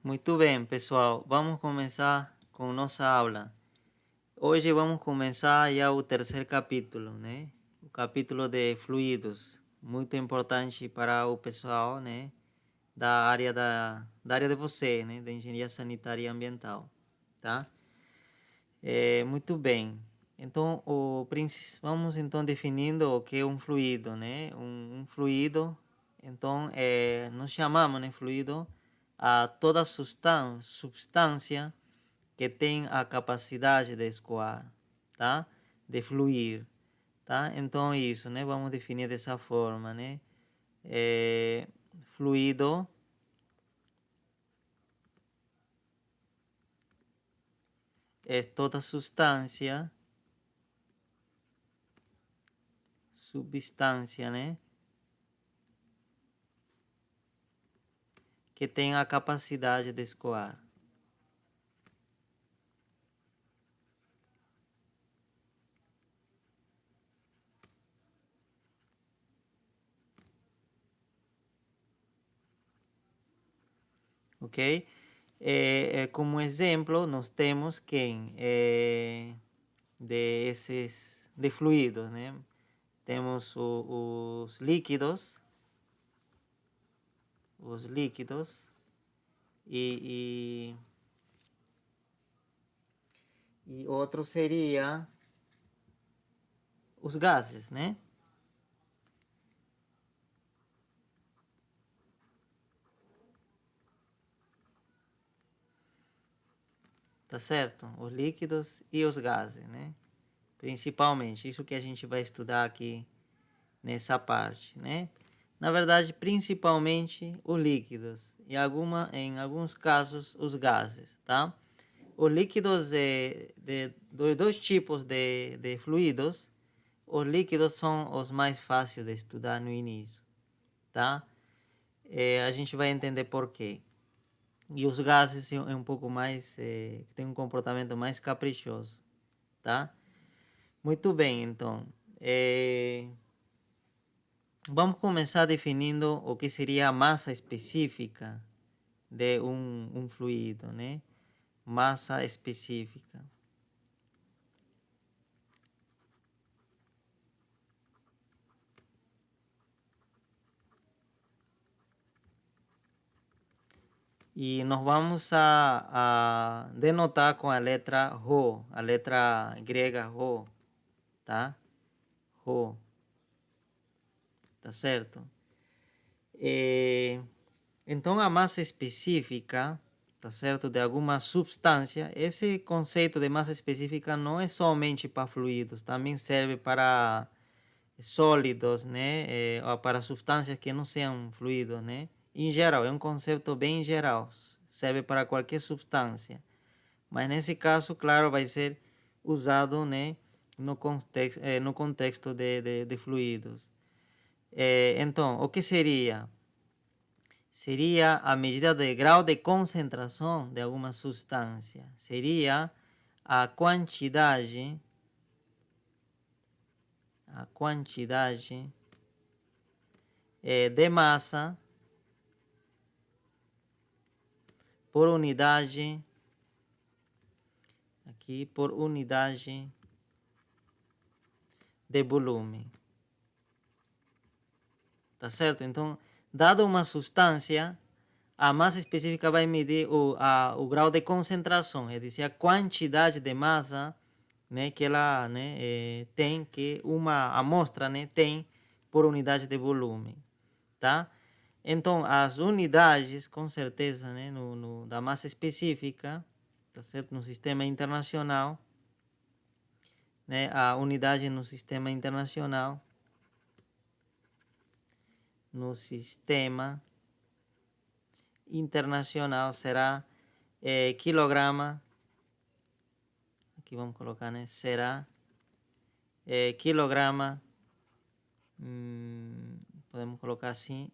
Muito bem, pessoal. Vamos começar com nossa aula. Hoje vamos começar já o terceiro capítulo, né? O capítulo de fluidos. Muito importante para o pessoal, né? Da área de você, né? Da engenharia sanitária e ambiental, tá? Muito bem. Então, vamos então definindo o que é um fluido, né? Um fluido, então, nós chamamos, né, fluido a toda substância que tem a capacidade de escoar, tá? De fluir, tá? Então, isso, né? Vamos definir dessa forma, né? Fluido é toda substância, né? Que tem a capacidade de escoar. Ok? Como exemplo, nós temos quem de esses de fluidos, né? Temos os líquidos e, e outro seria os gases, né? Tá certo? Os líquidos e os gases, né? Principalmente, isso que a gente vai estudar aqui nessa parte, né? Na verdade, principalmente os líquidos e em alguns casos os gases, tá? Os líquidos dos dois tipos de fluidos, os líquidos são os mais fáceis de estudar no início, tá? A gente vai entender por quê. E os gases é um pouco mais, tem um comportamento mais caprichoso, tá? Muito bem, então. Vamos começar definindo o que seria a massa específica de um fluido, né? Massa específica. E nós vamos a denotar com a letra Rho, a letra grega Rho, tá? Rho, tá certo? Então, a massa específica, tá certo, de alguma substância, esse conceito de massa específica não é somente para fluidos, também serve para sólidos, né, ou para substâncias que não sejam fluidos, né? Em geral, é um conceito bem geral, serve para qualquer substância. Mas nesse caso, claro, vai ser usado, né, no contexto de fluidos. Então, o que seria? Seria a medida de grau de concentração de alguma substância. Seria a quantidade de massa por unidade, aqui por unidade de volume. Tá certo? Então, dado uma substância, a massa específica vai medir o grau de concentração, é dizer, a quantidade de massa, né, que ela, né, tem, que uma amostra, né, tem por unidade de volume, tá? Então, as unidades, com certeza, né, da massa específica, tá certo? No sistema internacional, né, a unidade no sistema internacional será quilograma, aqui vamos colocar, né, será quilograma, podemos colocar assim,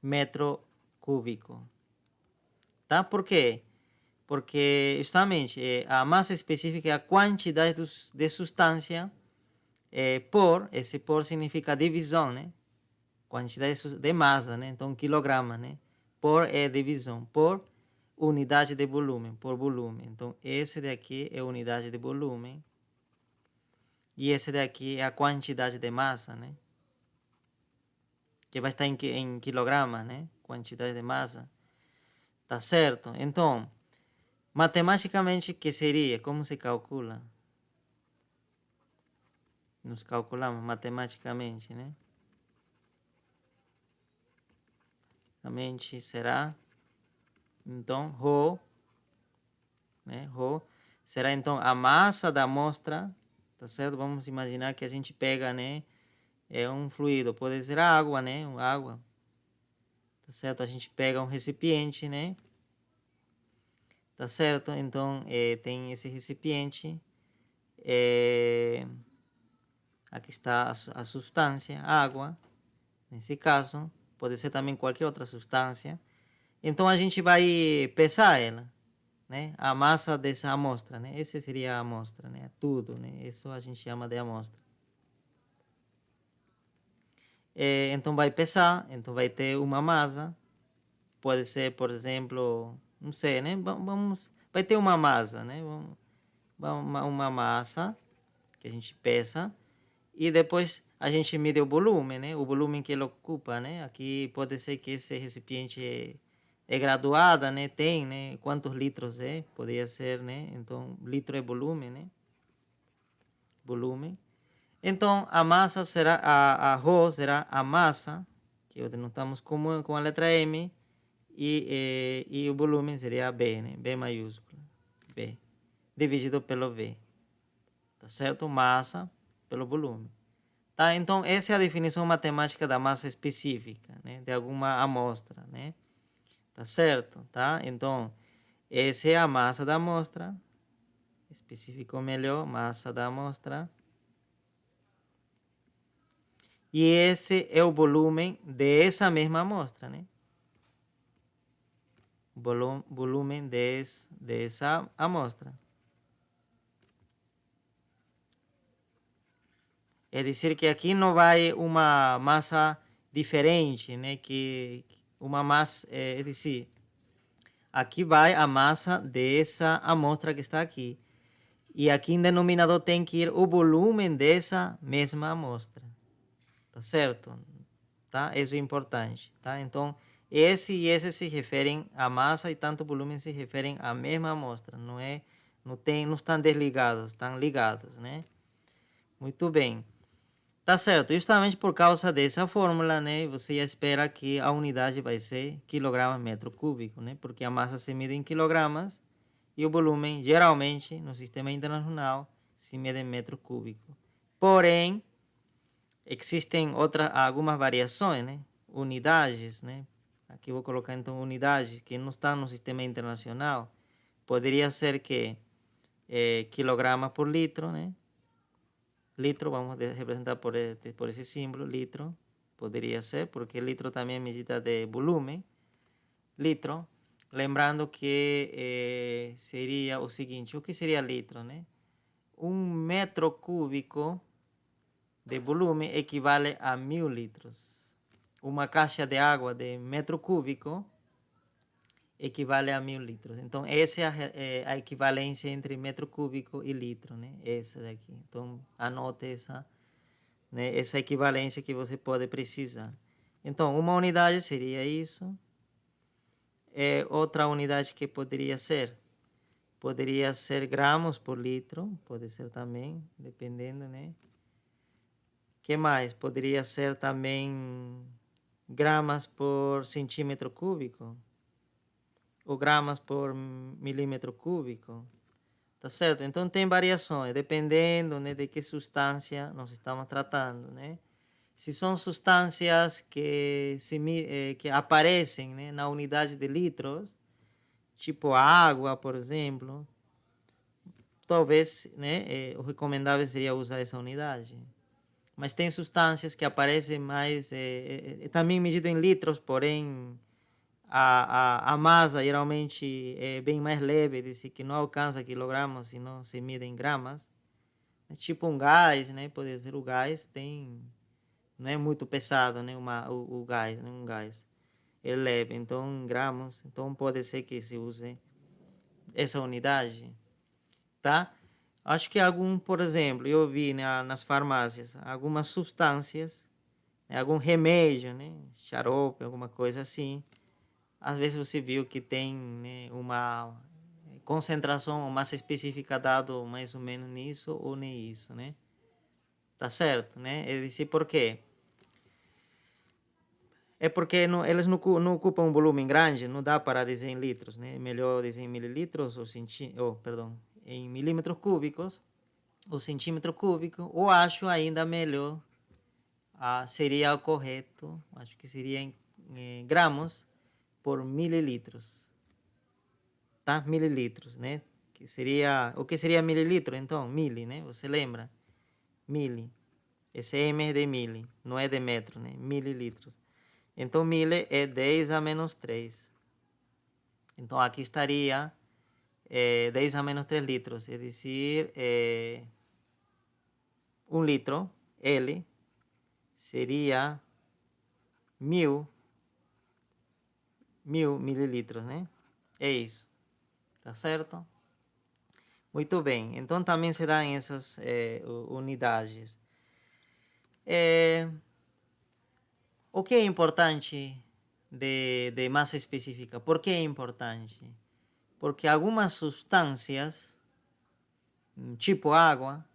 metro cúbico, tá? Por quê? Porque justamente a massa específica é a quantidade de substância por, esse por significa divisão, né? quantidade de massa, né? Então, quilograma, né? Por é divisão, por unidade de volume, por volume. Então, esse daqui é unidade de volume. E esse daqui é a quantidade de massa, né? Que vai estar em quilogramas, né? Quantidade de massa. Tá certo? Então, matematicamente, que seria? Como se calcula? Nos calculamos matematicamente, né? Matematicamente será, então, ρ, né? Rho será, então, a massa da amostra, tá certo? Vamos imaginar que a gente pega, né? É um fluido, pode ser água, né? Água, tá certo? A gente pega um recipiente, né? Tá certo? Então, tem esse recipiente. Aqui está a substância, água, nesse caso. Pode ser também qualquer outra substância. Então, a gente vai pesar ela, né? A massa dessa amostra, né? Essa seria a amostra, né? Tudo, né? Isso a gente chama de amostra. Então, vai pesar. Então, vai ter uma massa. Pode ser, por exemplo, não sei, né? Vai ter uma massa, né? Uma massa que a gente pesa e depois a gente mede o volume, né? O volume que ele ocupa, né? Aqui pode ser que esse recipiente é graduada, né? Tem, né? Quantos litros é? Poderia ser, né? Então, litro é volume, né? Volume. Então, a massa será, a ρ será a massa, que o denotamos com a letra M, e o volume seria B, né? B maiúsculo, B, dividido pelo V, tá certo? Massa pelo volume. Tá? Então, essa é a definição matemática da massa específica, né? De alguma amostra, né? Tá certo? Tá? Então, essa é a massa da amostra, especificou melhor, massa da amostra. E esse é o volume dessa mesma amostra, né? Volume dessa amostra. É dizer que aqui não vai uma massa diferente, né? Que uma massa, é dizer, aqui vai a massa dessa amostra que está aqui. E aqui em denominador tem que ir o volume dessa mesma amostra. Tá certo? Tá? Isso é importante, tá? Então, esse e esse se referem à massa e tanto volume se referem à mesma amostra, não estão desligados, estão ligados, né? Muito bem. Tá certo, justamente por causa dessa fórmula, né, você já espera que a unidade vai ser quilogramas metro cúbico, né? Porque a massa se mede em quilogramas e o volume, geralmente, no sistema internacional, se mede em metro cúbico. Porém, existem algumas variações, né? Unidades, né? Aqui vou colocar então unidades que não estão no sistema internacional. Poderia ser que quilogramas por litro, né? Litro, vamos representar por esse símbolo, litro. Poderia ser, porque litro também é medida de volume. Litro. Lembrando que seria o seguinte, o que seria litro, né? 1 metro cúbico de volume equivale a 1000 litros. Uma caixa de água de metro cúbico equivale a 1000 litros. Então, essa é a equivalência entre metro cúbico e litro, né? Essa daqui. Então, anote essa, né? Essa equivalência que você pode precisar. Então, uma unidade seria isso. Outra unidade que poderia ser gramas por litro, pode ser também, dependendo, né? Que mais? Poderia ser também gramas por centímetro cúbico ou gramas por milímetro cúbico, tá certo? Então tem variações, dependendo, né, de que substância nós estamos tratando, né? Se são substâncias que aparecem, né, na unidade de litros, tipo a água, por exemplo, talvez, né, o recomendável seria usar essa unidade. Mas tem substâncias que aparecem mais, também medido em litros, porém a massa geralmente é bem mais leve, diz que não alcança quilogramas, senão se mide em gramas. É tipo um gás, né? Pode ser o gás, tem não é muito pesado, né? O gás, né? Um gás. É leve, então em gramas, então pode ser que se use essa unidade, tá? Acho que por exemplo, eu vi, né, nas farmácias algumas substâncias, né, algum remédio, né, xarope, alguma coisa assim. Às vezes você viu que tem, né, uma concentração, massa específica dado mais ou menos nisso ou nisso, né? Tá certo, né? É dizer, por quê? É porque não, eles não ocupam um volume grande, não dá para dizer em litros, né? É melhor dizer em mililitros ou perdão, em milímetros cúbicos ou centímetro cúbico, ou acho ainda melhor, seria o correto, acho que seria em gramas por mililitros, tá? Mililitros, né? O que seria mililitro, então? Mili, né? Você lembra? Mili. Esse M é de mili, não é de metro, né? Mililitros. Então, mili é 10 a menos 3. Então, aqui estaria 10 a menos 3 litros, é decir, 1 litro, L, seria 1000 mililitros, né? É isso, tá certo? Muito bem, então também se dá em essas unidades. O que é importante de massa específica? Por que é importante? Porque algumas substâncias, tipo água,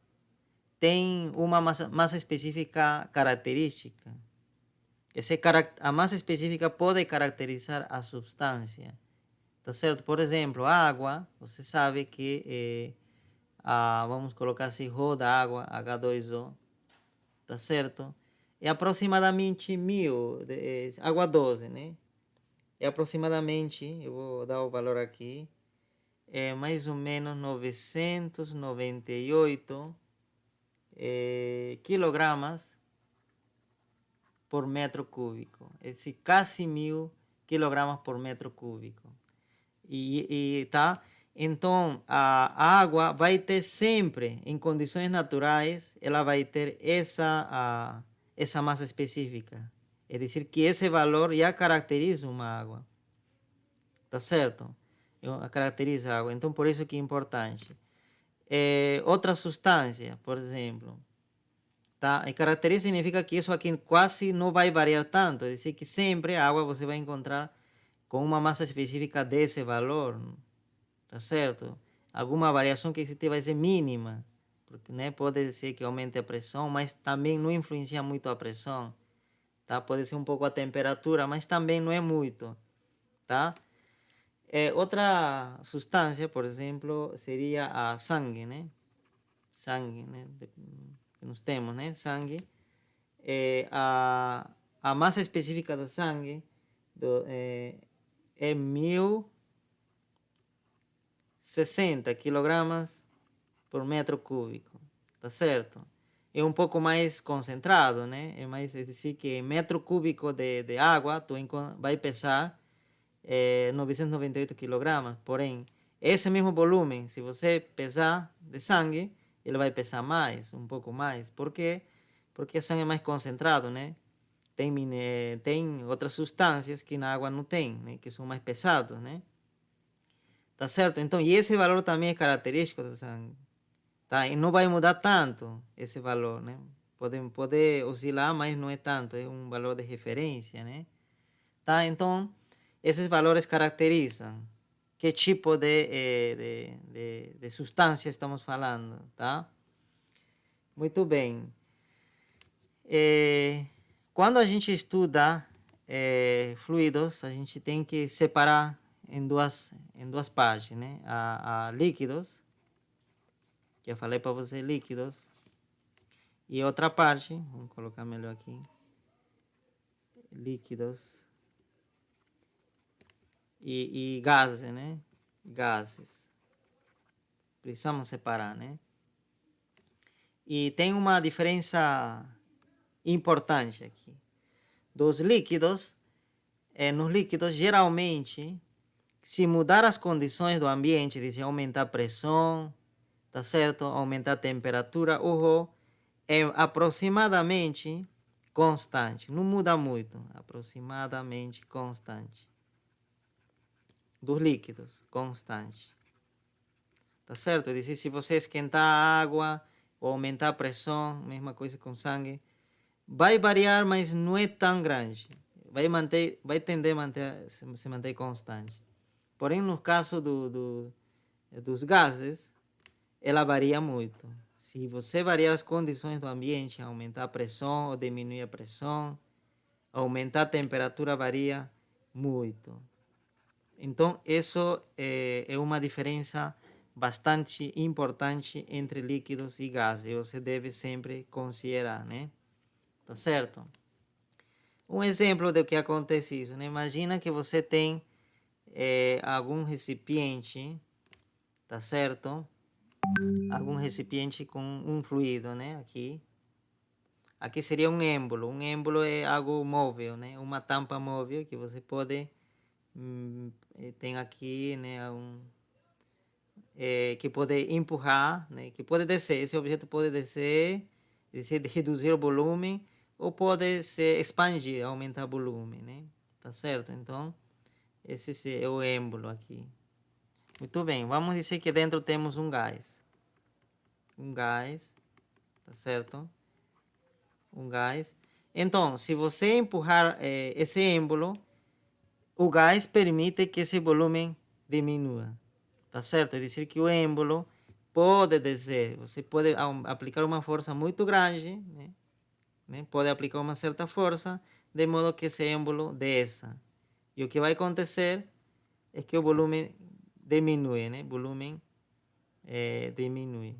tem uma massa específica característica. A massa específica pode caracterizar a substância. Tá certo? Por exemplo, a água, você sabe que vamos colocar assim, rho da água, H2O, tá certo? É aproximadamente 1000, água doce, né? É aproximadamente, eu vou dar o valor aqui, é mais ou menos 998 quilogramas por metro cúbico. É decir, quase 1000 quilogramas por metro cúbico. Tá? Então, a água vai ter sempre, em condições naturais, ela vai ter essa massa específica. É dizer, que esse valor já caracteriza uma água. Tá certo? Caracteriza a água. Então, por isso que é importante. Outra substância, por exemplo, tá? E caracteriza significa que isso aqui quase não vai variar tanto. É dizer, que sempre a água você vai encontrar com uma massa específica desse valor. Tá certo? Alguma variação que existe vai ser mínima, porque, né, pode ser que aumente a pressão, mas também não influencia muito a pressão, tá? Pode ser um pouco a temperatura, mas também não é muito, tá? Outra substância, por exemplo, seria a sangue, né? Sangue, né? Que nós temos, né? Sangue. A massa específica do sangue é 1060 quilogramas por metro cúbico, tá certo? É um pouco mais concentrado, né? É dizer, que metro cúbico de água vai pesar 998 quilogramas, porém, esse mesmo volume, se você pesar de sangue, ele vai pesar mais, um pouco mais. Por quê? Porque o sangue é mais concentrado, né? Tem outras substâncias que na água não tem, né? Que são mais pesados, né? Tá certo? Então, e esse valor também é característico do sangue. Tá? E não vai mudar tanto esse valor, né? Pode oscilar, mas não é tanto, é um valor de referência, né? Tá? Então, esses valores caracterizam que tipo de substância estamos falando, tá? Muito bem. Quando a gente estuda fluidos, a gente tem que separar em duas partes, né? A líquidos, que eu falei para você, líquidos, e outra parte, vamos colocar melhor aqui, líquidos e gases, né? Gases. Precisamos separar, né? E tem uma diferença importante aqui. Dos líquidos, nos líquidos, geralmente, se mudar as condições do ambiente, se aumentar a pressão, tá certo? Aumentar a temperatura, é aproximadamente constante. Não muda muito, aproximadamente constante. Dos líquidos, constante. Tá certo? Dizer, se você esquentar a água ou aumentar a pressão, mesma coisa com sangue, vai variar, mas não é tão grande. Vai tender a se manter constante. Porém, no caso dos gases, ela varia muito. Se você variar as condições do ambiente, aumentar a pressão ou diminuir a pressão, aumentar a temperatura varia muito. Então, isso é uma diferença bastante importante entre líquidos e gases. Você deve sempre considerar, né? Tá certo? Um exemplo do que acontece isso, né? Imagina que você tem algum recipiente, tá certo? Algum recipiente com um fluido, né? Aqui seria um êmbolo. Um êmbolo é algo móvel, né? Uma tampa móvel que você pode tem aqui, né? Que pode empurrar, né? Que pode descer. Esse objeto pode descer, reduzir o volume ou pode se expandir, aumentar o volume, né? Tá certo? Então, esse é o êmbolo aqui. Muito bem, vamos dizer que dentro temos um gás. Um gás, tá certo? Um gás. Então, se você empurrar esse êmbolo, o gás permite que esse volume diminua. Tá certo? É dizer que o êmbolo pode descer. Você pode aplicar uma força muito grande, né? Pode aplicar uma certa força, de modo que esse êmbolo desça. E o que vai acontecer é que o volume diminui, né? O volume diminui.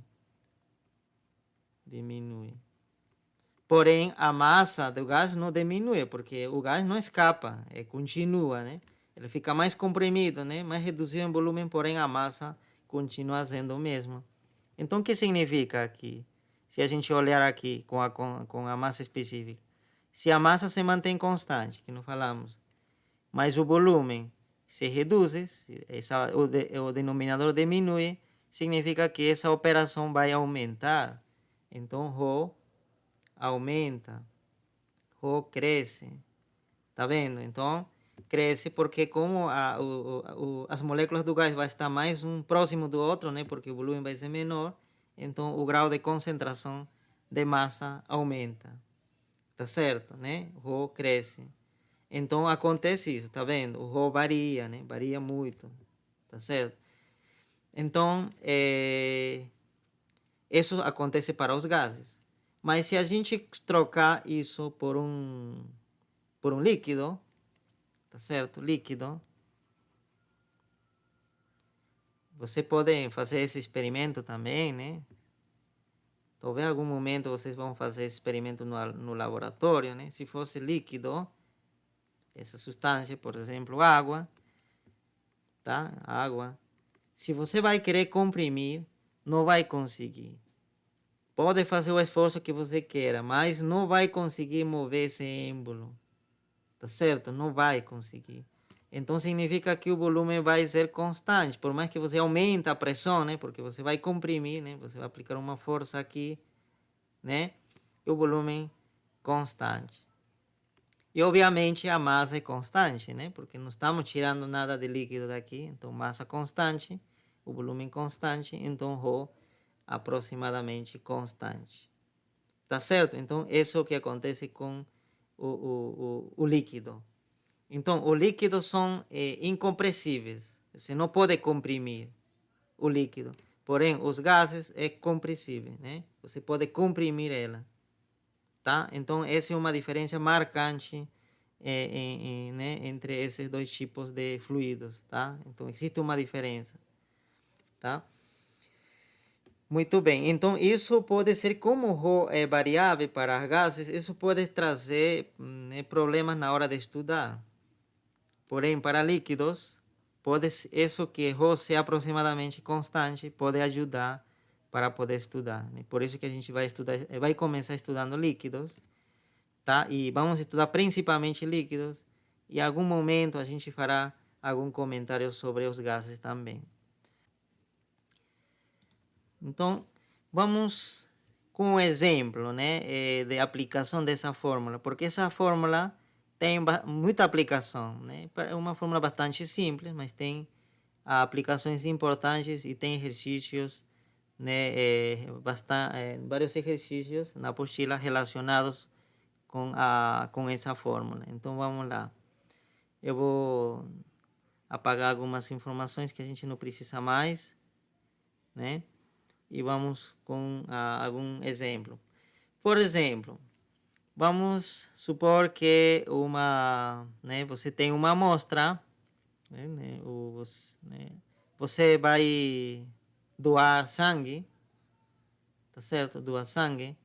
Porém, a massa do gás não diminui, porque o gás não escapa, continua, né? Ele fica mais comprimido, né? Mais reduzido em volume, porém a massa continua sendo o mesmo. Então, o que significa aqui? Se a gente olhar aqui com a massa específica. Se a massa se mantém constante, que não falamos, mas o volume se reduz, o denominador diminui, significa que essa operação vai aumentar. Então, ρ aumenta, ρ cresce. Tá vendo? Então, cresce porque como as moléculas do gás vai estar mais um próximo do outro, né? Porque o volume vai ser menor, então o grau de concentração de massa aumenta. Tá certo, né? O ρ cresce. Então acontece isso, tá vendo? O ρ varia, né? Varia muito, tá certo? Então, isso acontece para os gases. Mas se a gente trocar isso por um líquido, tá certo? Líquido. Você pode fazer esse experimento também, né? Talvez em algum momento vocês vão fazer esse experimento no laboratório, né? Se fosse líquido, essa substância, por exemplo, água, tá? Água. Se você vai querer comprimir, não vai conseguir. Pode fazer o esforço que você queira, mas não vai conseguir mover esse êmbolo. Tá certo? Não vai conseguir. Então significa que o volume vai ser constante, por mais que você aumente a pressão, né? Porque você vai comprimir, né? Você vai aplicar uma força aqui, né? E o volume constante. E obviamente a massa é constante, né? Porque não estamos tirando nada de líquido daqui, então massa constante, o volume constante, então ρ aproximadamente constante. Tá certo? Então isso é o que acontece com o líquido. Então, os líquidos são incompressíveis. Você não pode comprimir o líquido. Porém, os gases é compressível, né? Você pode comprimir ela, tá? Então, essa é uma diferença marcante né, entre esses dois tipos de fluidos, tá? Então, existe uma diferença, tá? Muito bem. Então, isso pode ser, como o ρ é variável para gases, isso pode trazer problemas na hora de estudar. Porém, para líquidos, isso que ρ seja aproximadamente constante pode ajudar para poder estudar, né? Por isso que a gente vai começar estudando líquidos, tá? E vamos estudar principalmente líquidos. E em algum momento a gente fará algum comentário sobre os gases também. Então, vamos com um exemplo, né, de aplicação dessa fórmula, porque essa fórmula tem muita aplicação, né? É uma fórmula bastante simples, mas tem aplicações importantes e tem exercícios, né, vários exercícios na apostila relacionados com essa fórmula. Então vamos lá. Eu vou apagar algumas informações que a gente não precisa mais, né? E vamos com algum exemplo. Por exemplo, vamos supor que você tem uma amostra, você vai doar sangue, tá certo? Doar sangue,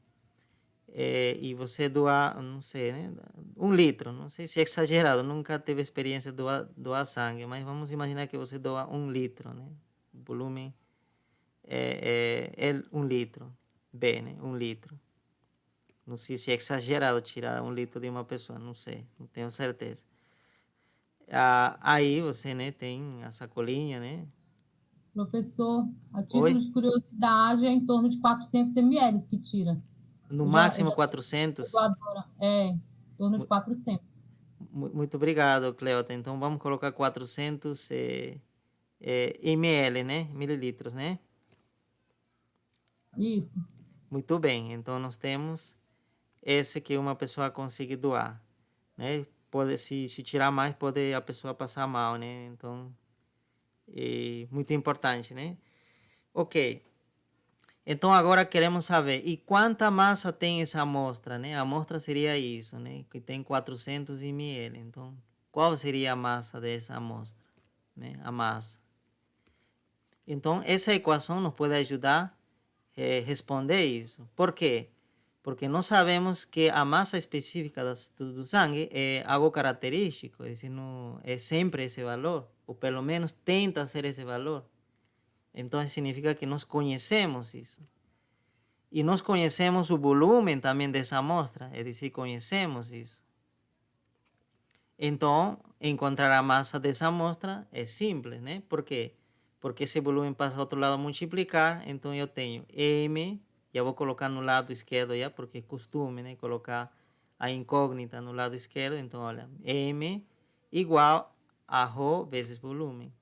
e você doar, não sei, né? 1 litro, não sei se é exagerado, nunca teve experiência de doar sangue, mas vamos imaginar que você doa 1 litro, né? O volume é 1 litro, B, né? 1 litro. Não sei se é exagerado tirar 1 litro de uma pessoa, não sei, não tenho certeza. Aí você, né, tem a sacolinha, né? Professor, a Oi? título de curiosidade, é em torno de 400 ml que tira. No Eu máximo já fui 400. doadora. Em torno de 400. Muito obrigado, Cleota. Então vamos colocar 400 ml, né? Mililitros, né? Isso. Muito bem. Então nós temos esse que uma pessoa consegue doar, né? Pode, se tirar mais, pode a pessoa passar mal, né? Então, muito importante, né? Ok. Então agora queremos saber, e quanta massa tem essa amostra, né? A amostra seria isso, né? Que tem 400 ml. Então, qual seria a massa dessa amostra, né? A massa. Então, essa equação nos pode ajudar a responder isso. Por quê? Porque nós sabemos que a massa específica do sangue é algo característico, é decir, não é sempre esse valor, ou pelo menos tenta ser esse valor. Então, significa que nós conhecemos isso. E nós conhecemos o volume também dessa amostra, é decir, conhecemos isso. Então, encontrar a massa dessa amostra é simples, né? Por quê? Porque esse volume passa ao outro lado a multiplicar, então eu tenho M, já vou colocar no lado esquerdo já, porque é costume, né? Colocar a incógnita no lado esquerdo, então olha, M igual a ρ vezes volume.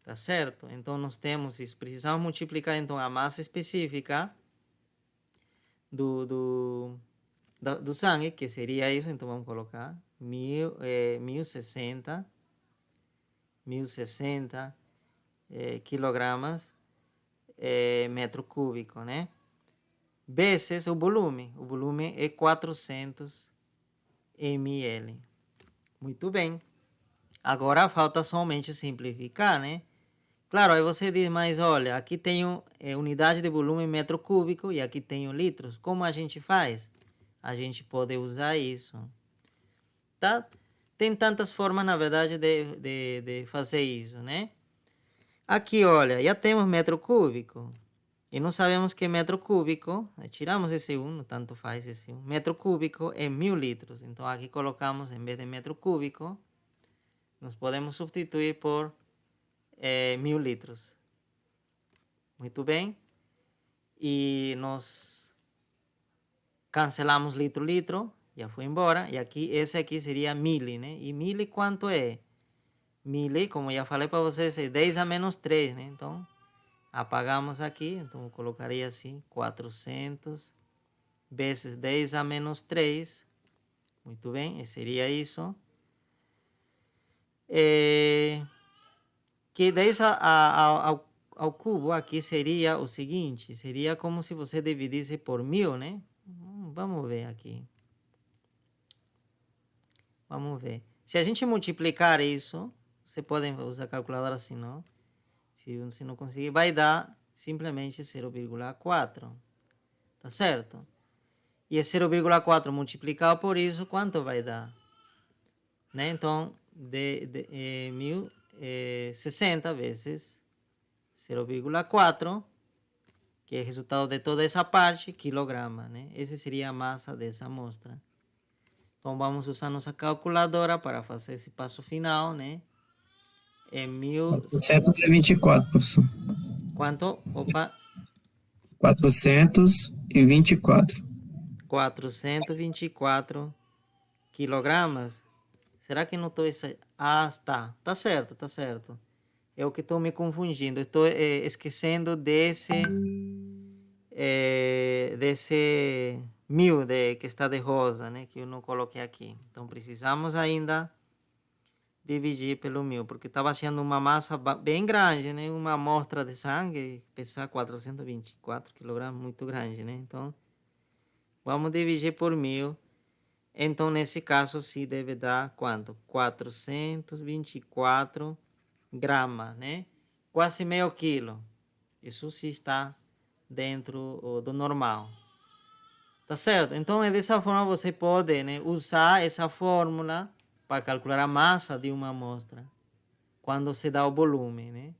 Tá certo? Então nós temos isso, precisamos multiplicar então a massa específica do sangue, que seria isso, então vamos colocar 1060 quilogramas metro cúbico, né? Vezes o volume é 400 ml. Muito bem. Agora falta somente simplificar, né? Claro, aí você diz, mas olha, aqui tenho unidade de volume em metro cúbico e aqui tenho litros. Como a gente faz? A gente pode usar isso. Tá? Tem tantas formas, na verdade, de fazer isso, né? Aqui, olha, já temos metro cúbico. E não sabemos que metro cúbico, tiramos esse 1, tanto faz esse 1. Metro cúbico é 1000 litros. Então aqui colocamos, em vez de metro cúbico, nós podemos substituir por 1000 litros. Muito bem. E nós cancelamos litro, já foi embora. E aqui, esse aqui seria mili, né? E mili quanto é? Mili, como já falei para vocês, é 10 a menos 3, né? Então, apagamos aqui. Então, eu colocaria assim, 400 vezes 10 a menos 3. Muito bem, seria isso. Que 10 ao cubo aqui seria o seguinte. Seria como se você dividisse por 1000, né? Vamos ver aqui. Vamos ver. Se a gente multiplicar isso, você pode usar a calculadora assim, não? Se não conseguir, vai dar simplesmente 0,4. Tá certo? E é 0,4 multiplicado por isso, quanto vai dar? Né? Então, 1060 vezes 0,4, que é o resultado de toda essa parte, quilogramas, né? Essa seria a massa dessa amostra. Então, vamos usar nossa calculadora para fazer esse passo final, né? É 1000... 424, professor. Quanto? Opa. 424. 424 quilogramas. Será que não estou... Ah, tá certo, tá certo. É o que estou me confundindo. Estou esquecendo desse 1000 que está de rosa, né? Que eu não coloquei aqui. Então precisamos ainda dividir pelo 1000, porque estava achando uma massa bem grande, né? Uma amostra de sangue pesar 424 quilogramas, muito grande, né? Então vamos dividir por 1000. Então, nesse caso, sim, deve dar quanto? 424 gramas, né? Quase meio quilo. Isso sim está dentro do normal. Tá certo? Então, é dessa forma você pode, né, usar essa fórmula para calcular a massa de uma amostra quando se dá o volume, né?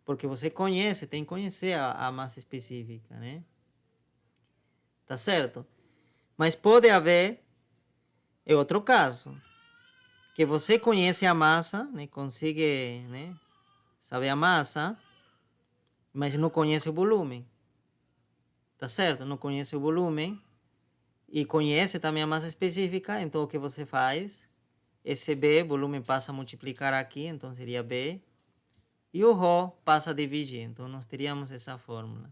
Porque você conhece, tem que conhecer a massa específica, né? Tá certo? Mas pode haver outro caso, que você conhece a massa, né? Consegue, né, saber a massa, mas não conhece o volume. Tá certo? Não conhece o volume e conhece também a massa específica. Então, o que você faz? Esse B, volume, passa a multiplicar aqui, então seria B. E o Rho passa a dividir. Então, nós teríamos essa fórmula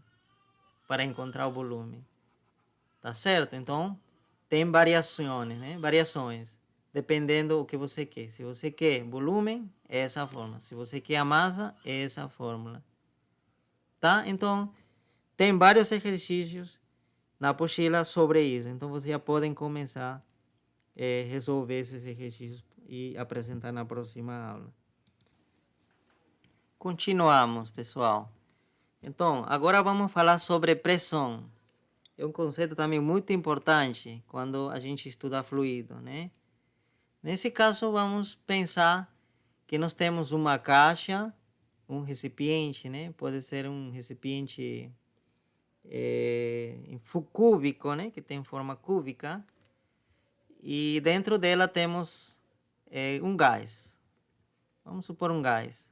para encontrar o volume. Tá certo? Então, tem variações, né? Variações. Dependendo do que você quer. Se você quer volume, é essa fórmula. Se você quer a massa, é essa fórmula. Tá? Então, tem vários exercícios na apostila sobre isso. Então, vocês já podem começar a resolver esses exercícios e apresentar na próxima aula. Continuamos, pessoal. Então, agora vamos falar sobre pressão. É um conceito também muito importante quando a gente estuda fluido, né? Nesse caso, vamos pensar que nós temos uma caixa, um recipiente, né? Pode ser um recipiente cúbico, né? Que tem forma cúbica. E dentro dela temos um gás. Vamos supor um gás.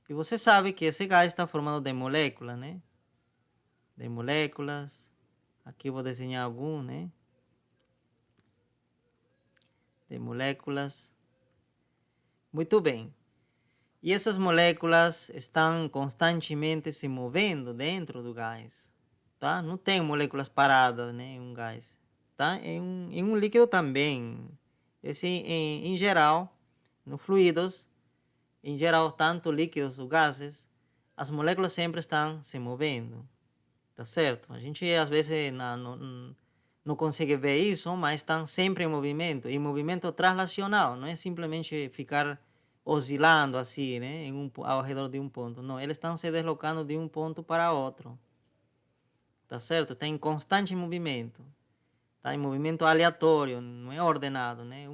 E você sabe que esse gás está formado de moléculas, né? De moléculas. Aqui eu vou desenhar algum, né? De moléculas. Muito bem. E essas moléculas estão constantemente se movendo dentro do gás, tá? Não tem moléculas paradas, né, em um gás, tá? Em um líquido também. Em geral, nos fluidos, em geral, tanto líquidos ou gases, as moléculas sempre estão se movendo, tá certo? A gente às vezes não consegue ver isso, mas estão sempre em movimento translacional, não é simplesmente ficar oscilando assim, né, ao redor de um ponto. Não, eles estão se deslocando de um ponto para outro, tá certo? Está em constante movimento, está em movimento aleatório, não é ordenado, né,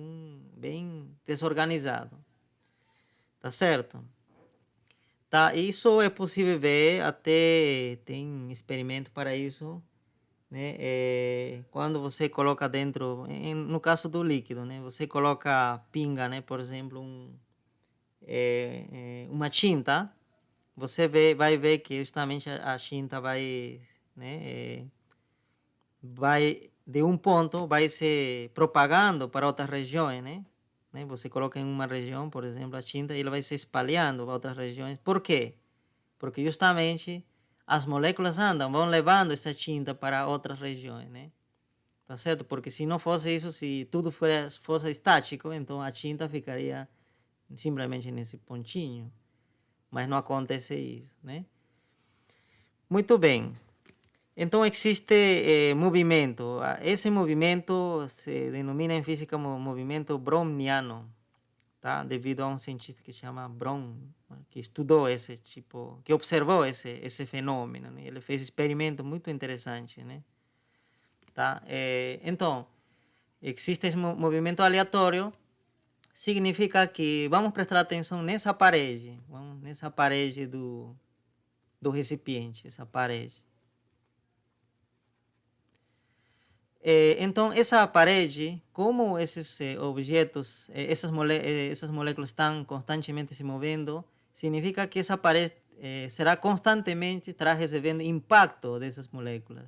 bem desorganizado, tá certo? Tá, isso é possível ver, até tem experimento para isso, né? Quando você coloca dentro, no caso do líquido, né? Você coloca pinga, né? Por exemplo, uma tinta, você vai ver que justamente a tinta vai, né? Vai de um ponto, vai se propagando para outras regiões, né? Você coloca em uma região, por exemplo, a tinta, e ela vai se espalhando para outras regiões. Por quê? Porque justamente as moléculas vão levando essa tinta para outras regiões, né? Tá certo? Porque se não fosse isso, se tudo fosse estático, então a tinta ficaria simplesmente nesse pontinho. Mas não acontece isso, né? Muito bem. Então existe movimento. Esse movimento se denomina em física movimento browniano, tá? Devido a um cientista que se chama Brown, que estudou esse tipo, que observou esse fenômeno, né? Ele fez experimentos muito interessantes, né? Tá? Então, existe esse movimento aleatório, significa que vamos prestar atenção nessa parede, nessa parede do recipiente, essa parede. Então, essa parede, como esses objetos, essas moléculas estão constantemente se movendo, significa que essa parede será constantemente, estará recebendo impacto dessas moléculas.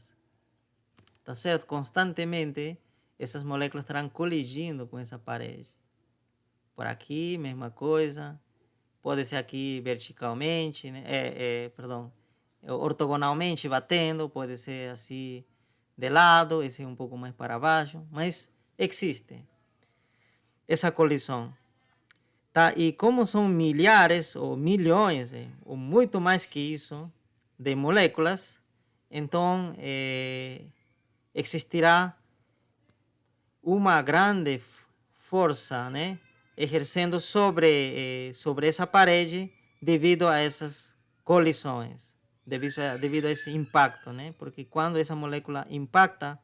Tá certo? Constantemente, essas moléculas estarão colidindo com essa parede. Por aqui, mesma coisa. Pode ser aqui verticalmente, né? Ortogonalmente batendo, pode ser assim de lado, esse um pouco mais para baixo, mas existe essa colisão. Tá? E como são milhares ou milhões, ou muito mais que isso, de moléculas, então existirá uma grande força, né, exercendo sobre essa parede devido a essas colisões, devido a esse impacto, né? Porque quando essa molécula impacta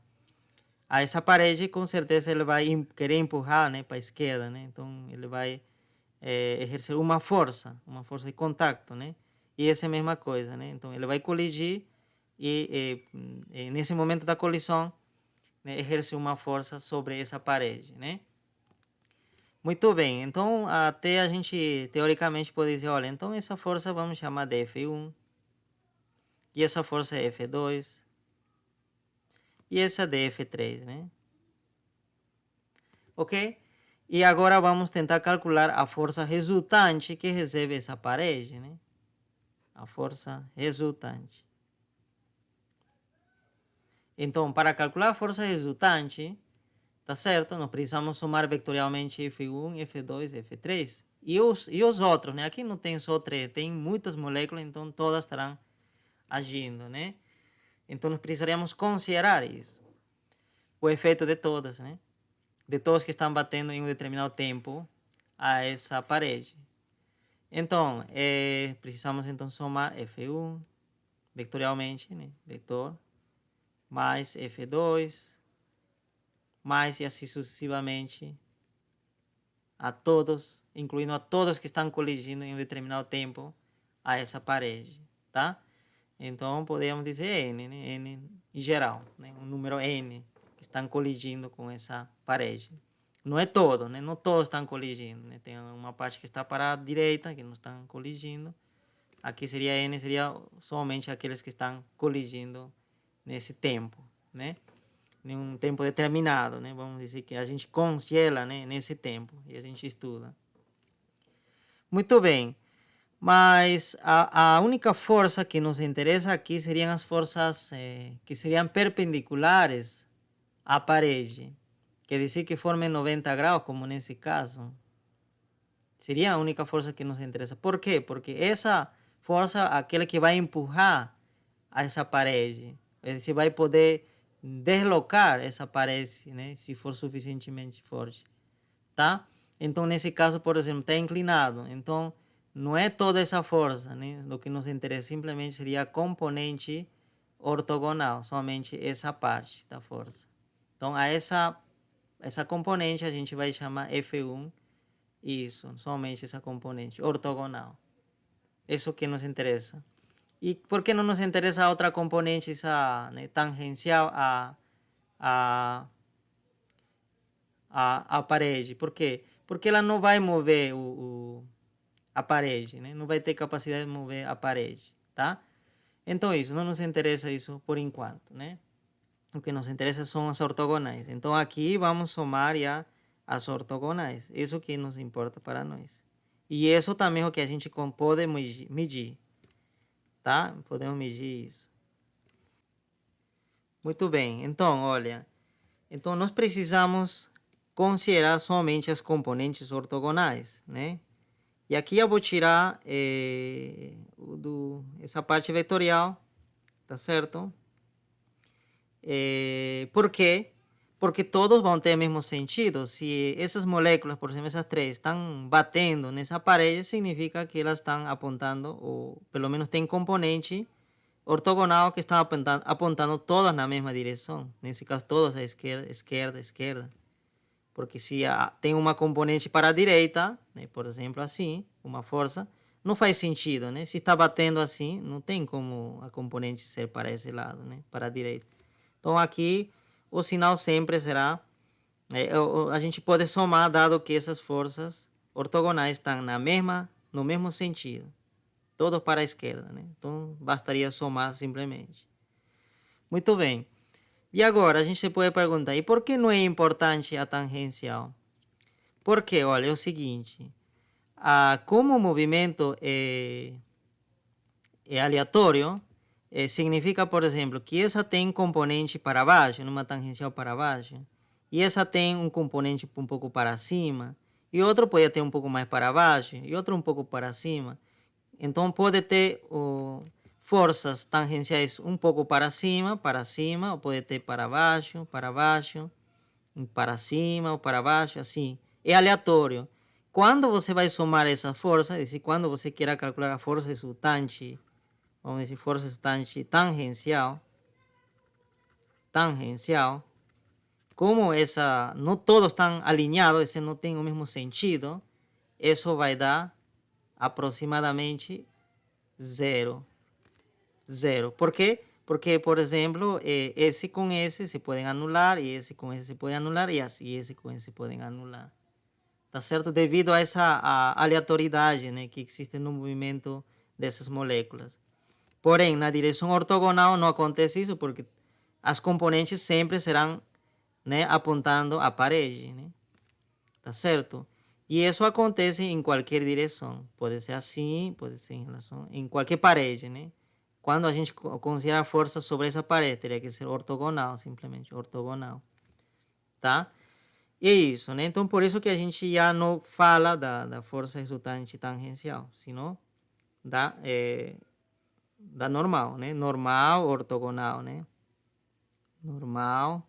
a essa parede, com certeza ele vai querer empurrar, né, para a esquerda, né? Então ele vai exercer uma força de contato, né? E essa é a mesma coisa, né? Então ele vai colidir e nesse momento da colisão, né, exerce uma força sobre essa parede, né? Muito bem, então até a gente teoricamente pode dizer, olha, então essa força vamos chamar de F1, e essa força é F2, e essa de F3, né? Ok? E agora vamos tentar calcular a força resultante que recebe essa parede, né? A força resultante. Então, para calcular a força resultante, tá certo? Nós precisamos somar vetorialmente F1, F2, F3. E os outros, né? Aqui não tem só 3, tem muitas moléculas, então todas estarão agindo, né? Então nós precisaríamos considerar isso. O efeito de todas, né? De todos que estão batendo em um determinado tempo a essa parede. Então, precisamos então somar F1 vetorialmente, né? Vetor, mais F2, mais e assim sucessivamente a todos, incluindo a todos que estão colidindo em um determinado tempo a essa parede, tá? Então podemos dizer N, né? N em geral, né? Um número N que estão colidindo com essa parede. Não é todo, né? Não todos estão colidindo, né? Tem uma parte que está para a direita que não estão colidindo. Aqui seria N, seria somente aqueles que estão colidindo nesse tempo, né? Em um tempo determinado, né? Vamos dizer que a gente congela, né, nesse tempo e a gente estuda. Muito bem, mas a única força que nos interessa aqui seriam as forças que seriam perpendiculares à parede. Quer dizer que formem 90 graus, como nesse caso. Seria a única força que nos interessa. Por quê? Porque essa força, aquela que vai empurrar a essa parede, você vai poder deslocar essa parede, né, se for suficientemente forte, tá? Então, nesse caso, por exemplo, está inclinado. Então, não é toda essa força, né? O que nos interessa simplesmente seria a componente ortogonal, somente essa parte da força. Então, a essa componente a gente vai chamar F1, isso, somente essa componente ortogonal. Isso que nos interessa. E por que não nos interessa a outra componente, essa, né, tangencial a parede? Por quê? Porque ela não vai mover a parede, né? Não vai ter capacidade de mover a parede, tá? Então isso, não nos interessa isso por enquanto, né? O que nos interessa são as ortogonais. Então aqui vamos somar já as ortogonais. Isso que nos importa para nós. E isso também é o que a gente pode medir, tá? Podemos medir isso. Muito bem, então, olha, então nós precisamos considerar somente as componentes ortogonais, né? E aqui eu vou tirar essa parte vetorial, tá certo? Por quê? Porque todos vão ter o mesmo sentido. Se essas moléculas, por exemplo, essas três, estão batendo nessa parede, significa que elas estão apontando, ou pelo menos tem componente ortogonal que estão apontando todas na mesma direção. Nesse caso, todas à esquerda, esquerda, esquerda. Porque se tem uma componente para a direita, né, por exemplo, assim, uma força, não faz sentido, né? Se está batendo assim, não tem como a componente ser para esse lado, né, para a direita. Então aqui o sinal sempre será, a gente pode somar, dado que essas forças ortogonais estão no mesmo sentido, todos para a esquerda, né? Então, bastaria somar simplesmente. Muito bem. E agora, a gente se pode perguntar, e por que não é importante a tangencial? Porque, olha, é o seguinte, como o movimento é aleatório, significa, por exemplo, que essa tem componente para baixo, numa tangencial para baixo, e essa tem um componente um pouco para cima, e outro pode ter um pouco mais para baixo, e outro um pouco para cima. Então, pode ter forças tangenciais um pouco para cima, ou pode ter para baixo, para cima ou para baixo, assim. É aleatório. Quando você vai somar essa força, quando você queira calcular a força resultante, vamos dizer, força resultante tangencial, como essa, não todos estão alinhados, esse não tem o mesmo sentido, isso vai dar aproximadamente zero. Zero. ¿Por quê? Porque, por exemplo, esse com esse se podem anular, e esse com esse se pode anular, e esse com esse se podem anular. Tá certo? Devido a essa aleatoriedade, né, que existe no movimento dessas moléculas. Porém, na direção ortogonal não acontece isso, porque as componentes sempre serão, né, apontando a parede, né? Tá certo? E isso acontece em qualquer direção. Pode ser assim, pode ser em relação em qualquer parede, né? Quando a gente considera a força sobre essa parede, teria que ser ortogonal, simplesmente ortogonal, tá? E é isso, né? Então, por isso que a gente já não fala da força resultante tangencial, senão da normal, né? Normal, ortogonal, né? Normal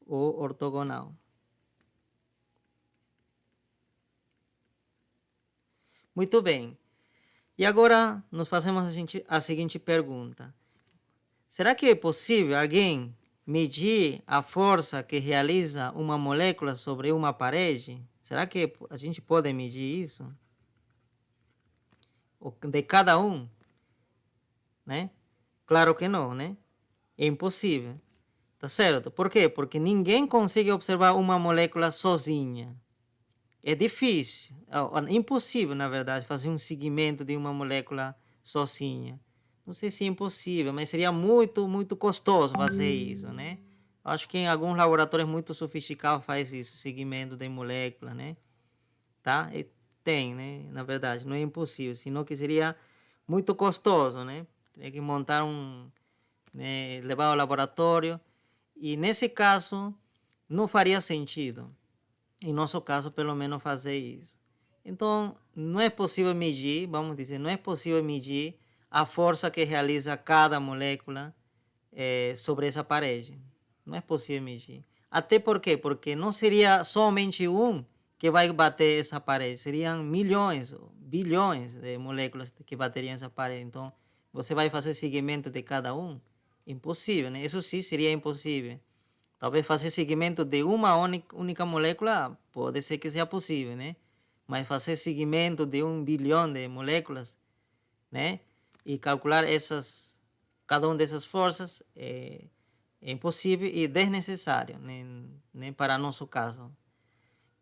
ou ortogonal. Muito bem. E agora nos fazemos a seguinte pergunta. Será que é possível alguém medir a força que realiza uma molécula sobre uma parede? Será que a gente pode medir isso? De cada um? Né? Claro que não, né? É impossível. Tá certo? Por quê? Porque ninguém consegue observar uma molécula sozinha. É difícil, impossível, na verdade, fazer um segmento de uma molécula sozinha. Não sei se é impossível, mas seria muito, muito custoso fazer isso, né? Acho que em alguns laboratórios muito sofisticados faz isso, segmento de molécula, né? Tá? E tem, né? Na verdade, não é impossível, senão que seria muito custoso, né? Teria que montar né, levar ao laboratório, e nesse caso não faria sentido. Em nosso caso, pelo menos fazer isso. Então, não é possível medir, vamos dizer, não é possível medir a força que realiza cada molécula sobre essa parede. Não é possível medir. Até por quê? Porque não seria somente um que vai bater essa parede, seriam milhões, bilhões de moléculas que bateriam essa parede. Então, você vai fazer seguimento de cada um? Impossível, né? Isso sim seria impossível. Talvez fazer seguimento de uma única molécula pode ser que seja possível, né? Mas fazer seguimento de 1 bilhão de moléculas, né? E calcular cada uma dessas forças é impossível e desnecessário, né? Para nosso caso.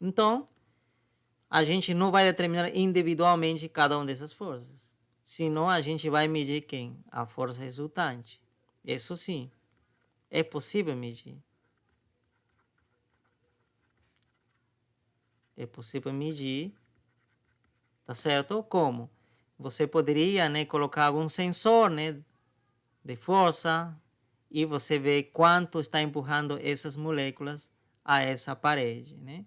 Então, a gente não vai determinar individualmente cada uma dessas forças. Senão, a gente vai medir quem? A força resultante. Isso sim, é possível medir. É possível medir, tá certo? Como? Você poderia, né, colocar algum sensor, né, de força, e você vê quanto está empurrando essas moléculas a essa parede, né?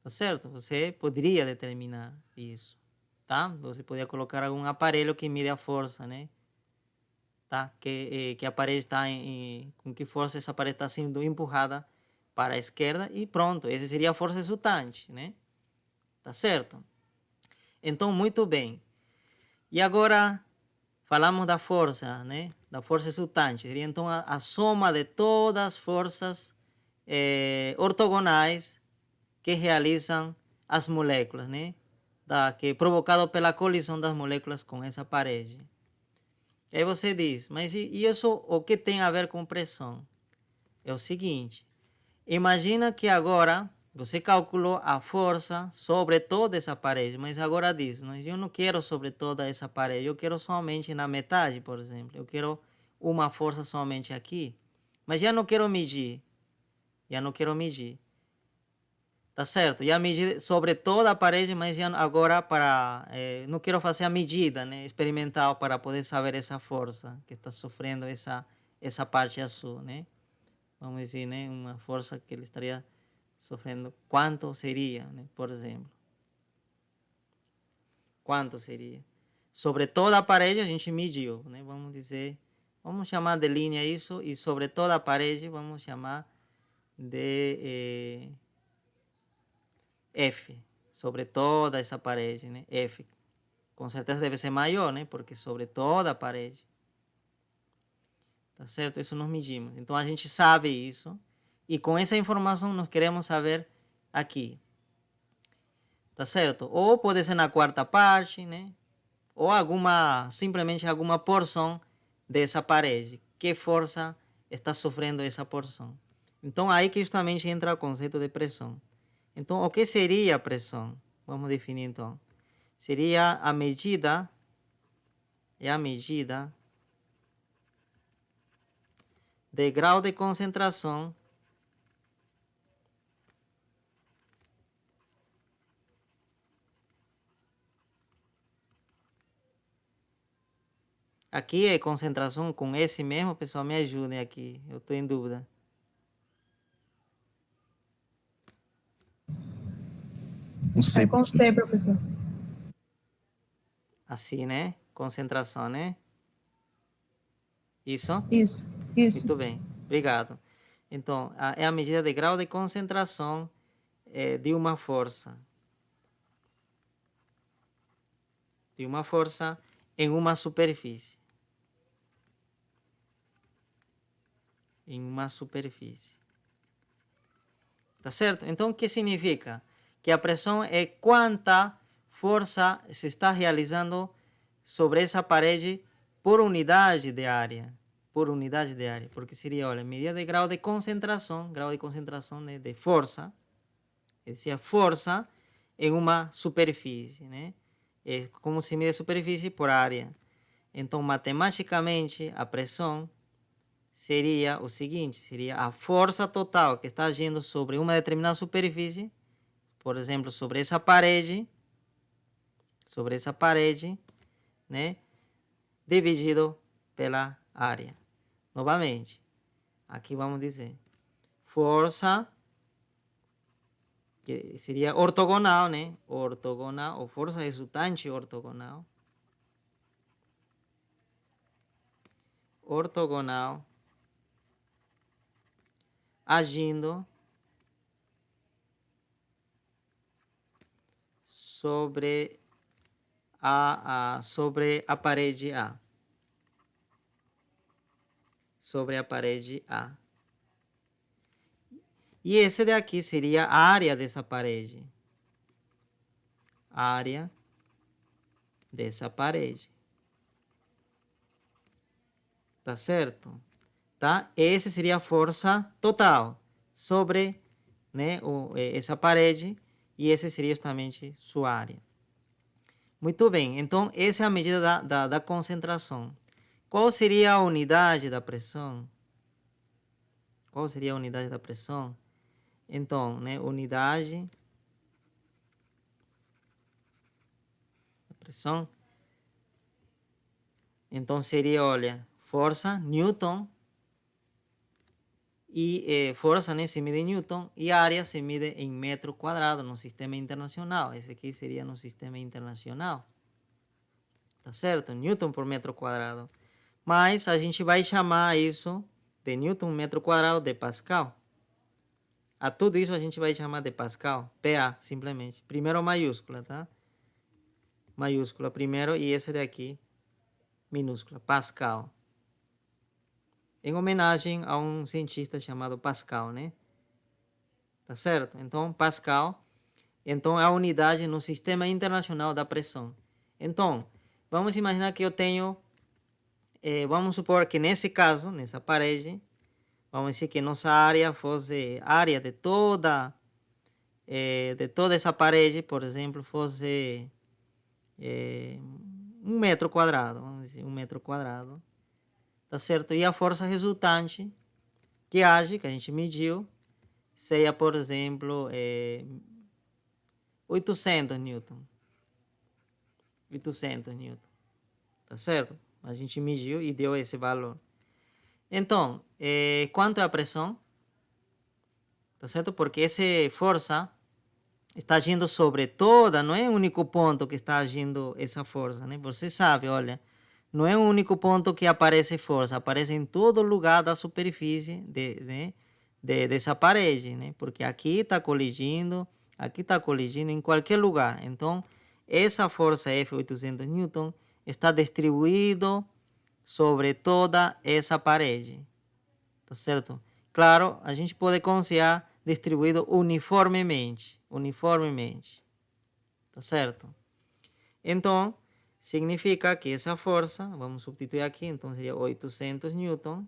Tá certo? Você poderia determinar isso, tá? Você poderia colocar algum aparelho que mide a força, né? Tá? Que a parede está com que força essa parede está sendo empurrada para a esquerda, e pronto, essa seria a força resultante, né? Tá certo? Então, muito bem. E agora falamos da força, né? Da força resultante. Seria então a soma de todas as forças ortogonais que realizam as moléculas, né? Que é provocado pela colisão das moléculas com essa parede. E aí você diz, mas e isso o que tem a ver com pressão? É o seguinte, imagina que agora Você calculou a força sobre toda essa parede, mas agora diz, eu não quero sobre toda essa parede, eu quero somente na metade, por exemplo. Eu quero uma força somente aqui, mas já não quero medir. Tá certo? Já medi sobre toda a parede, mas já agora não quero fazer a medida, né, experimental para poder saber essa força que está sofrendo essa parte azul, né? Vamos dizer, né, uma força que ele estaria sofrendo. Quanto seria, né, por exemplo? Quanto seria? Sobre toda a parede a gente mediu, né? Vamos dizer, vamos chamar de linha isso, e sobre toda a parede vamos chamar de F, sobre toda essa parede, né? F. Com certeza deve ser maior, né? Porque sobre toda a parede. Tá certo? Isso nós medimos. Então a gente sabe isso. E com essa informação nós queremos saber aqui. Tá certo? Ou pode ser na quarta parte, né? Ou simplesmente alguma porção dessa parede. Que força está sofrendo essa porção? Então aí que justamente entra o conceito de pressão. Então, o que seria a pressão? Vamos definir então. Seria a medida de grau de concentração aqui é concentração com esse mesmo, pessoal, me ajudem aqui, eu estou em dúvida. É com C, professor. Assim, né? Concentração, né? Isso? Isso. Muito bem, obrigado. Então, é a medida de grau de concentração de uma força. De uma força em uma superfície. Em uma superfície. Tá certo? Então, o que significa? Que a pressão é quanta força se está realizando sobre essa parede por unidade de área. Por unidade de área. Porque seria, olha, medida de grau de concentração, né, de força. Decía força em uma superfície, né? É como se mide superfície por área. Então, matematicamente, a pressão seria o seguinte, seria a força total que está agindo sobre uma determinada superfície, por exemplo, sobre essa parede, né, dividido pela área. Novamente, aqui vamos dizer, força, que seria ortogonal, né, ortogonal, ou força resultante ortogonal, agindo sobre a parede A. Sobre a parede A. E esse daqui seria a área dessa parede. A área dessa parede. Tá certo? Tá? Essa seria a força total sobre, né, essa parede, e essa seria justamente sua área. Muito bem, então essa é a medida da concentração. Qual seria a unidade da pressão? Qual seria a unidade da pressão? Então, né, unidade da pressão. Então seria, olha, força, Newton, e força, né, se mide em Newton, e área se mide em metro quadrado no sistema internacional. Esse aqui seria no sistema internacional. Tá certo? Newton por metro quadrado. Mas a gente vai chamar isso de Newton metro quadrado de Pascal. A tudo isso a gente vai chamar de Pascal. PA, simplesmente. Primeiro maiúscula, tá? Maiúscula primeiro, e esse daqui minúscula, Pascal. Em homenagem a um cientista chamado Pascal, né? Tá certo? Então, Pascal, então é a unidade no Sistema Internacional da Pressão. Então, vamos imaginar que eu tenho, vamos supor que nesse caso, nessa parede, vamos dizer que nossa área fosse a área de toda de toda essa parede, por exemplo, fosse 1 metro quadrado, vamos dizer, 1 metro quadrado, tá certo? E a força resultante que age, que a gente mediu, seria, por exemplo, 800 newton. 800 newton, tá certo? A gente mediu e deu esse valor. Então, quanto é a pressão? Tá certo? Porque essa força está agindo sobre toda, não é um único ponto que está agindo essa força, né? Você sabe, olha, não é um único ponto que aparece força, aparece em todo lugar da superfície dessa parede, né? Porque aqui está colidindo em qualquer lugar. Então, essa força F 800 newton está distribuído sobre toda essa parede, tá certo? Claro, a gente pode considerar distribuído uniformemente, tá certo? Então, significa que essa força, vamos substituir aqui, então seria 800 newton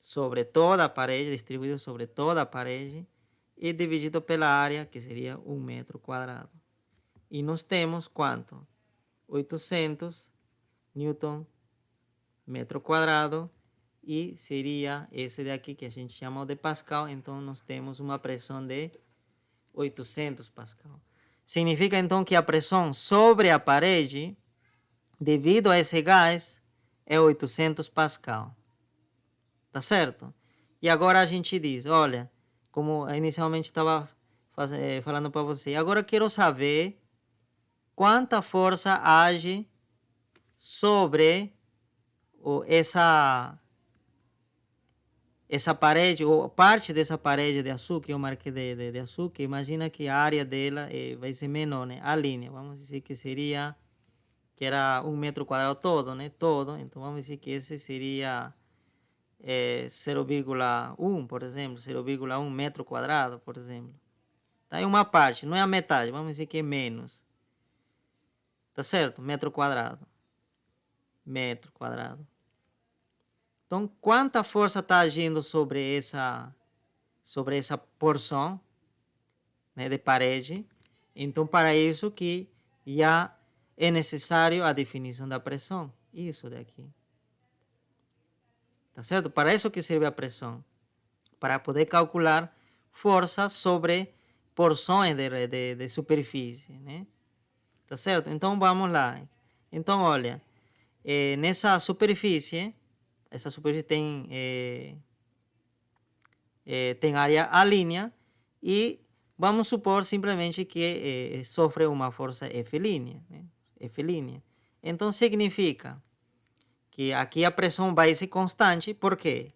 sobre toda a parede, distribuído sobre toda a parede, e dividido pela área, que seria 1 metro quadrado. E nós temos quanto? 800 newton metro quadrado, e seria esse daqui que a gente chamou de Pascal, então nós temos uma pressão de 800 Pascal. Significa então que a pressão sobre a parede, devido a esse gás, é 800 Pascal. Tá certo? E agora a gente diz, olha, como inicialmente estava falando para você, agora eu quero saber quanta força age sobre essa parede, ou parte dessa parede de açúcar, eu marquei de açúcar. Imagina que a área dela vai ser menor, né? A linha, vamos dizer que seria, que era 1 metro quadrado todo, né? Todo, então vamos dizer que esse seria 0,1, por exemplo, 0,1 metro quadrado, por exemplo. Tá em uma parte, não é a metade, vamos dizer que é menos. Tá certo? Metro quadrado. Metro quadrado. Então, quanta força está agindo sobre essa porção, né, de parede? Então, para isso que já é necessário a definição da pressão. Isso daqui. Tá certo? Para isso que serve a pressão. Para poder calcular força sobre porções de superfície, né? Tá certo? Então, vamos lá. Então, olha, nessa superfície, essa superfície tem área A', e vamos supor simplesmente que sofre uma força F', né? F'. Então, significa que aqui a pressão vai ser constante. Por quê?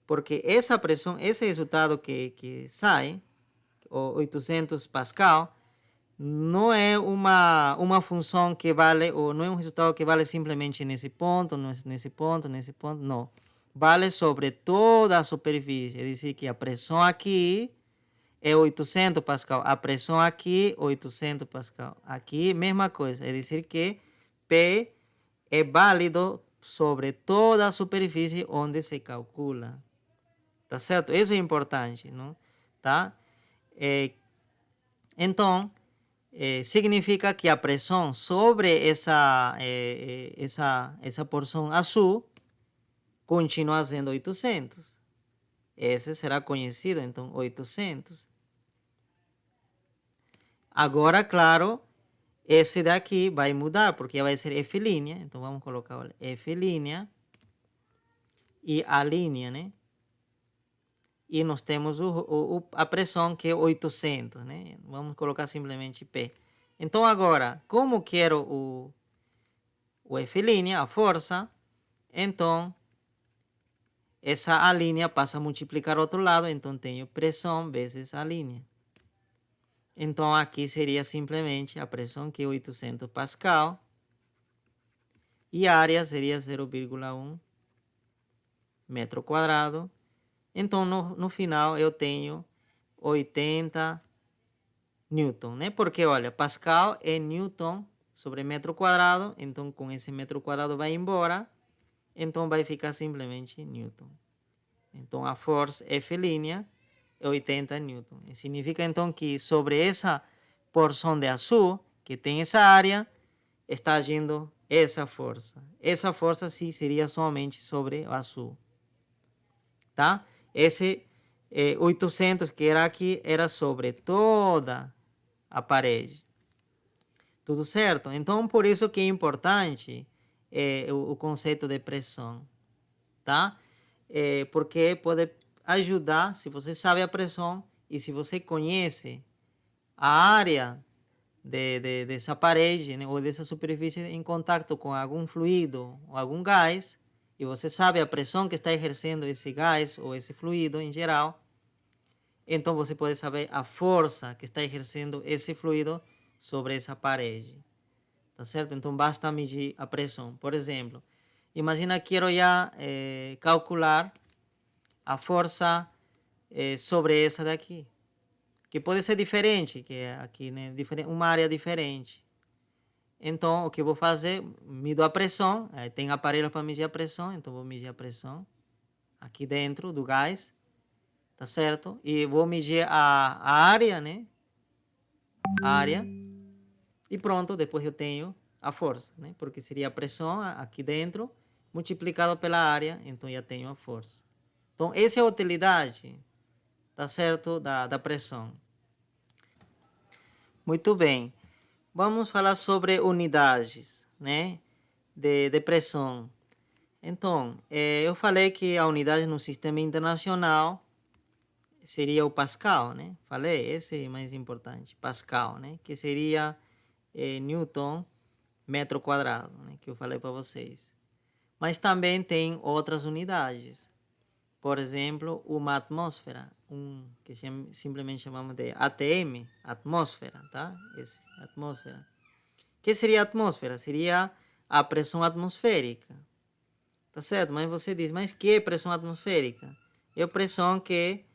Porque essa pressão, esse resultado que sai, o 800 Pascal, não é uma função que vale, ou não é um resultado que vale simplesmente nesse ponto, nesse ponto, não. Vale sobre toda a superfície. É dizer que a pressão aqui é 800 Pascal, a pressão aqui 800 Pascal. Aqui, mesma coisa. É dizer que P é válido sobre toda a superfície onde se calcula. Tá certo? Isso é importante, não? Tá? Então, significa que a pressão sobre essa porção azul continua sendo 800. Esse será conhecido, então, 800. Agora, claro, esse daqui vai mudar, porque vai ser F'. Então, vamos colocar, olha, F' e A', né? E nós temos a pressão, que é 800, né? Vamos colocar simplesmente P. Então, agora, como quero o F', a força, então, essa A' passa a multiplicar outro lado, então tenho pressão vezes A'. Então, aqui seria simplesmente a pressão, que é 800 Pascal, e a área seria 0,1 metro quadrado. Então, no final, eu tenho 80 Newton, né? Porque, olha, Pascal é Newton sobre metro quadrado, então com esse metro quadrado vai embora, então vai ficar simplesmente Newton. Então, a força F' 80 newton. Significa então que sobre essa porção de azul, que tem essa área, está agindo essa força. Essa força sim seria somente sobre o azul. Tá? Esse 800 que era aqui era sobre toda a parede. Tudo certo? Então, por isso que é importante o conceito de pressão. Tá? Porque pode ajudar, se você sabe a pressão e se você conhece a área dessa parede, né, ou dessa superfície em contato com algum fluido ou algum gás, e você sabe a pressão que está exercendo esse gás ou esse fluido em geral, então você pode saber a força que está exercendo esse fluido sobre essa parede. Tá certo? Então basta medir a pressão. Por exemplo, imagina que quero já calcular a força sobre essa daqui, que pode ser diferente, que é aqui, né? Uma área diferente. Então, o que eu vou fazer, mido a pressão, tem aparelho para medir a pressão, então vou medir a pressão aqui dentro do gás, tá certo? E vou medir a área, né? A área, e pronto, depois eu tenho a força, né? Porque seria a pressão aqui dentro multiplicado pela área, então já tenho a força. Então, essa é a utilidade, tá certo, da pressão. Muito bem. Vamos falar sobre unidades, né, de pressão. Então, eu falei que a unidade no sistema internacional seria o Pascal, né? Falei, esse é mais importante, Pascal, né? Que seria Newton metro quadrado, né? Que eu falei para vocês. Mas também tem outras unidades. Por exemplo, uma atmosfera, que simplesmente chamamos de ATM, atmosfera, tá? Esse, atmosfera. O que seria a atmosfera? Seria a pressão atmosférica. Tá certo? Mas você diz, mas que é pressão atmosférica? É a pressão que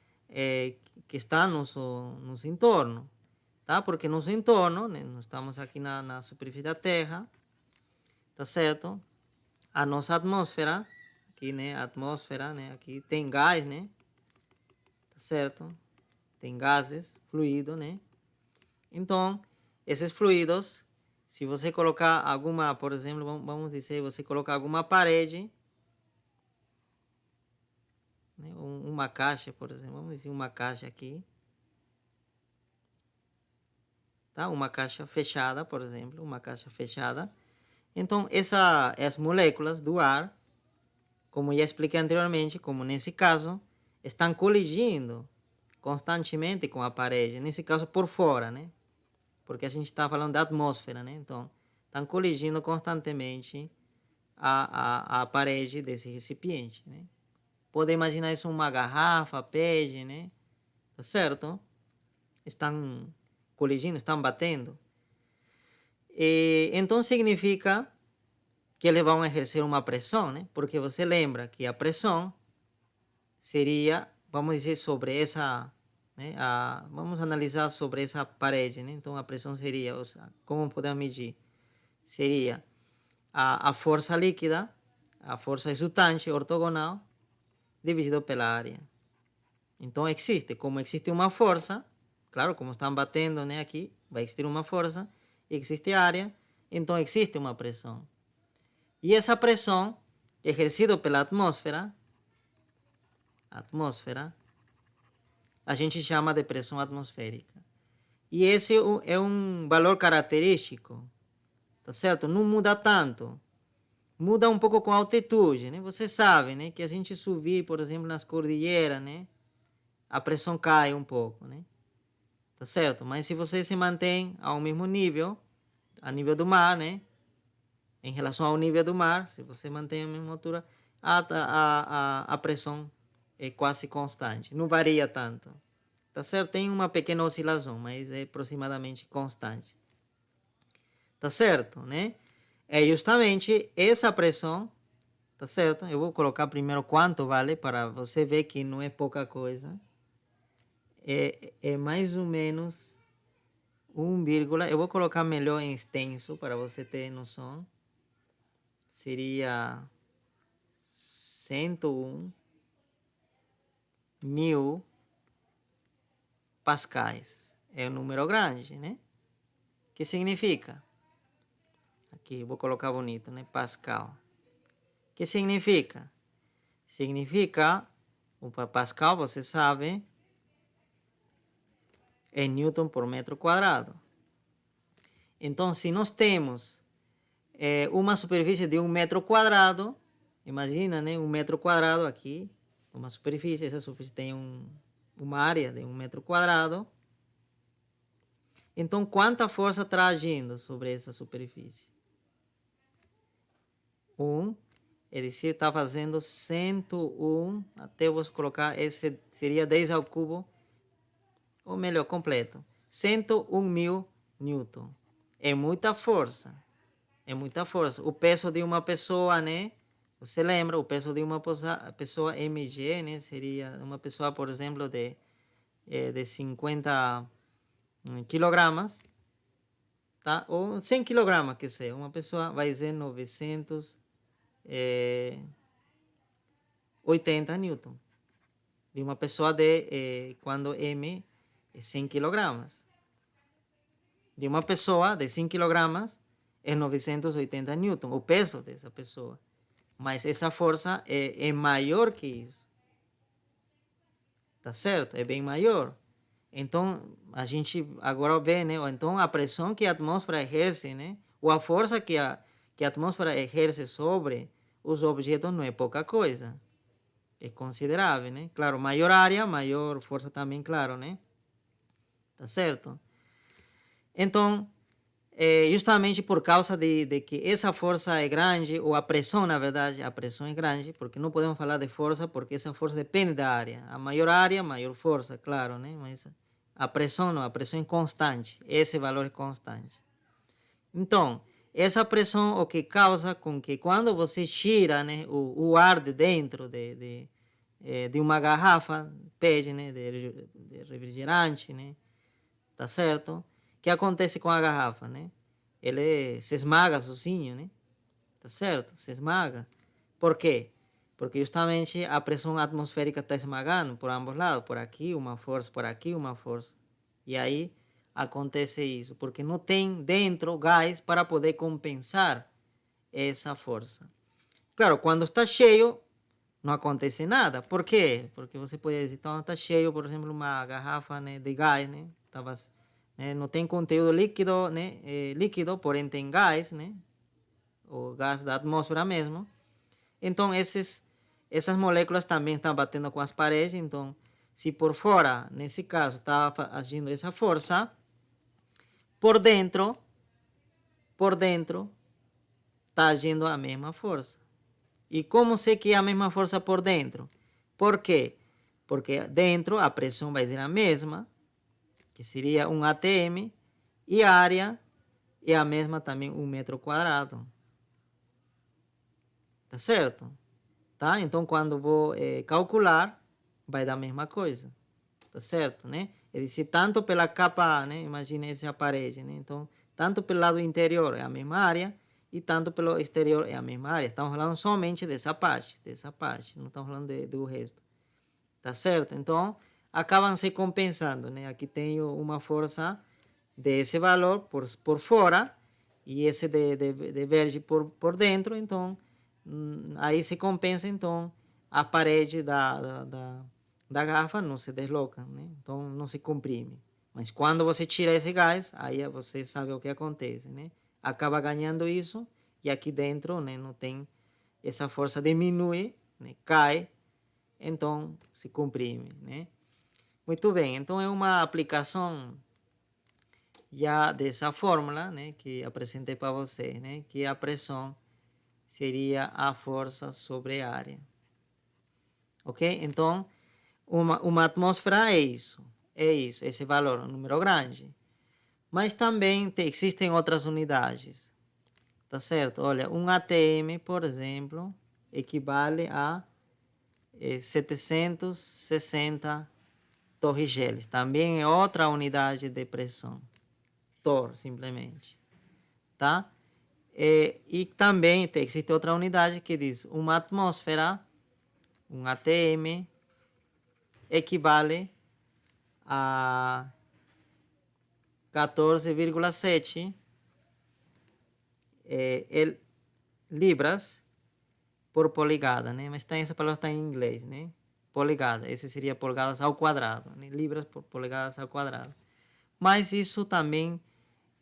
está no nosso entorno. Tá? Porque nosso entorno, né? Nós estamos aqui na superfície da Terra. Tá certo? A nossa atmosfera, aqui, né? A atmosfera, né? Aqui tem gás, né? Tá certo? Tem gases, fluido, né? Então, esses fluidos, se você colocar alguma, por exemplo, vamos dizer, você colocar alguma parede, né, uma caixa, por exemplo, vamos dizer uma caixa aqui, tá? Uma caixa fechada, por exemplo, uma caixa fechada. Então, as moléculas do ar, como já expliquei anteriormente, como nesse caso, estão colidindo constantemente com a parede, nesse caso por fora, né? Porque a gente está falando da atmosfera, né? Então, estão colidindo constantemente a parede desse recipiente, né? Pode imaginar isso uma garrafa, PET, né? Tá certo? Estão colidindo, estão batendo. E, então significa que eles vão exercer uma pressão, né? Porque você lembra que a pressão seria, vamos dizer, sobre essa, né? Vamos analisar sobre essa parede, né? Então a pressão seria, como podemos medir? Seria a força líquida, a força resultante ortogonal, dividido pela área. Então existe, como existe uma força, claro, como estão batendo, né, aqui, vai existir uma força, existe área, então existe uma pressão. E essa pressão, exercida pela atmosfera, a gente chama de pressão atmosférica. E esse é um valor característico, tá certo? Não muda tanto. Muda um pouco com a altitude, né? Você sabe, né, que a gente subir, por exemplo, nas cordilheiras, né, a pressão cai um pouco, né? Tá certo? Mas se você se mantém ao mesmo nível, a nível do mar, né? Em relação ao nível do mar, se você mantém a mesma altura, a pressão é quase constante, não varia tanto. Tá certo? Tem uma pequena oscilação, mas é aproximadamente constante. Tá certo, né? É justamente essa pressão, tá certo? Eu vou colocar primeiro quanto vale para você ver que não é pouca coisa. É mais ou menos 1, eu vou colocar melhor em extenso para você ter noção. Seria 101 mil pascais. É um número grande, né? O que significa? Aqui, vou colocar bonito, né? Pascal. O que significa? Significa, o Pascal, você sabe, é Newton por metro quadrado. Então, se nós temos uma superfície de 1 metro quadrado, imagina, né? 1 metro quadrado aqui, uma superfície, essa superfície tem uma área de 1 metro quadrado. Então, quanta força está agindo sobre essa superfície? 1, é decir, está fazendo 101, até vou colocar, esse seria 10 ao cubo, ou melhor, completo, 101.000 newton. É muita força, é muita força. O peso de uma pessoa, né? Você lembra, o peso de uma pessoa mg, né? Seria uma pessoa, por exemplo, de 50 quilogramas, tá? Ou 100 quilogramas, que seja. Uma pessoa vai ser 980 newton. De uma pessoa quando M é 100 quilogramas. De uma pessoa de 100 quilogramas é 980 newton, o peso dessa pessoa. Mas essa força é maior que isso. Tá certo? É bem maior. Então, a gente agora vê, né? Então, a pressão que a atmosfera exerce, né? Ou a força que a atmosfera exerce sobre os objetos não é pouca coisa. É considerável, né? Claro, maior área, maior força também, claro, né? Tá certo? Então, justamente por causa de que essa força é grande, ou a pressão, na verdade, a pressão é grande, porque não podemos falar de força, porque essa força depende da área. A maior área, maior força, claro, né? Mas a pressão não, a pressão é constante, esse valor é constante. Então, essa pressão o que causa com que quando você tira, né, o ar de dentro de uma garrafa PET, né, de refrigerante, né, tá certo? O que acontece com a garrafa, né? Ele se esmaga sozinho, né? Tá certo? Se esmaga. Por quê? Porque justamente a pressão atmosférica está esmagando por ambos lados. Por aqui uma força, por aqui uma força. E aí acontece isso, porque não tem dentro gás para poder compensar essa força. Claro, quando está cheio, não acontece nada. Por quê? Porque você pode dizer, então está cheio, por exemplo, uma garrafa, né, de gás, né? Não tem conteúdo líquido, né? Líquido, porém tem gás, né? O gás da atmosfera mesmo. Então, essas moléculas também estão batendo com as paredes. Então, se por fora, nesse caso, está agindo essa força, por dentro, está agindo a mesma força. E como sei que é a mesma força por dentro? Por quê? Porque dentro a pressão vai ser a mesma, que seria um ATM, e a área é a mesma também, 1 metro quadrado. Tá certo? Tá? Então, quando vou calcular, vai dar a mesma coisa. Tá certo, né? É dizer, tanto pela capa, né? Imagine essa parede, né? Então, tanto pelo lado interior é a mesma área e tanto pelo exterior é a mesma área. Estamos falando somente dessa parte, não estamos falando do resto. Tá certo? Então, acabam se compensando, né? Aqui tenho uma força desse valor por fora e esse de verde por dentro, então aí se compensa, então a parede da garrafa não se desloca, né? Então não se comprime. Mas quando você tira esse gás, aí você sabe o que acontece, né? Acaba ganhando isso e aqui dentro, né, não tem essa força, diminui, né, cai, então se comprime, né? Muito bem, então é uma aplicação já dessa fórmula, né, que apresentei para você, né, que a pressão seria a força sobre a área. Ok? Então, uma atmosfera é isso, esse valor, um número grande. Mas também existem outras unidades, tá certo? Olha, um ATM, por exemplo, equivale a 760 torrigeles. Também é outra unidade de pressão. Torre, simplesmente. Tá? E também existe outra unidade que diz uma atmosfera, um ATM, equivale a 14,7 libras por polegada, né? Mas essa palavra está em inglês, né? Polegada, esse seria polegadas ao quadrado, né? Libras por polegadas ao quadrado. Mas isso também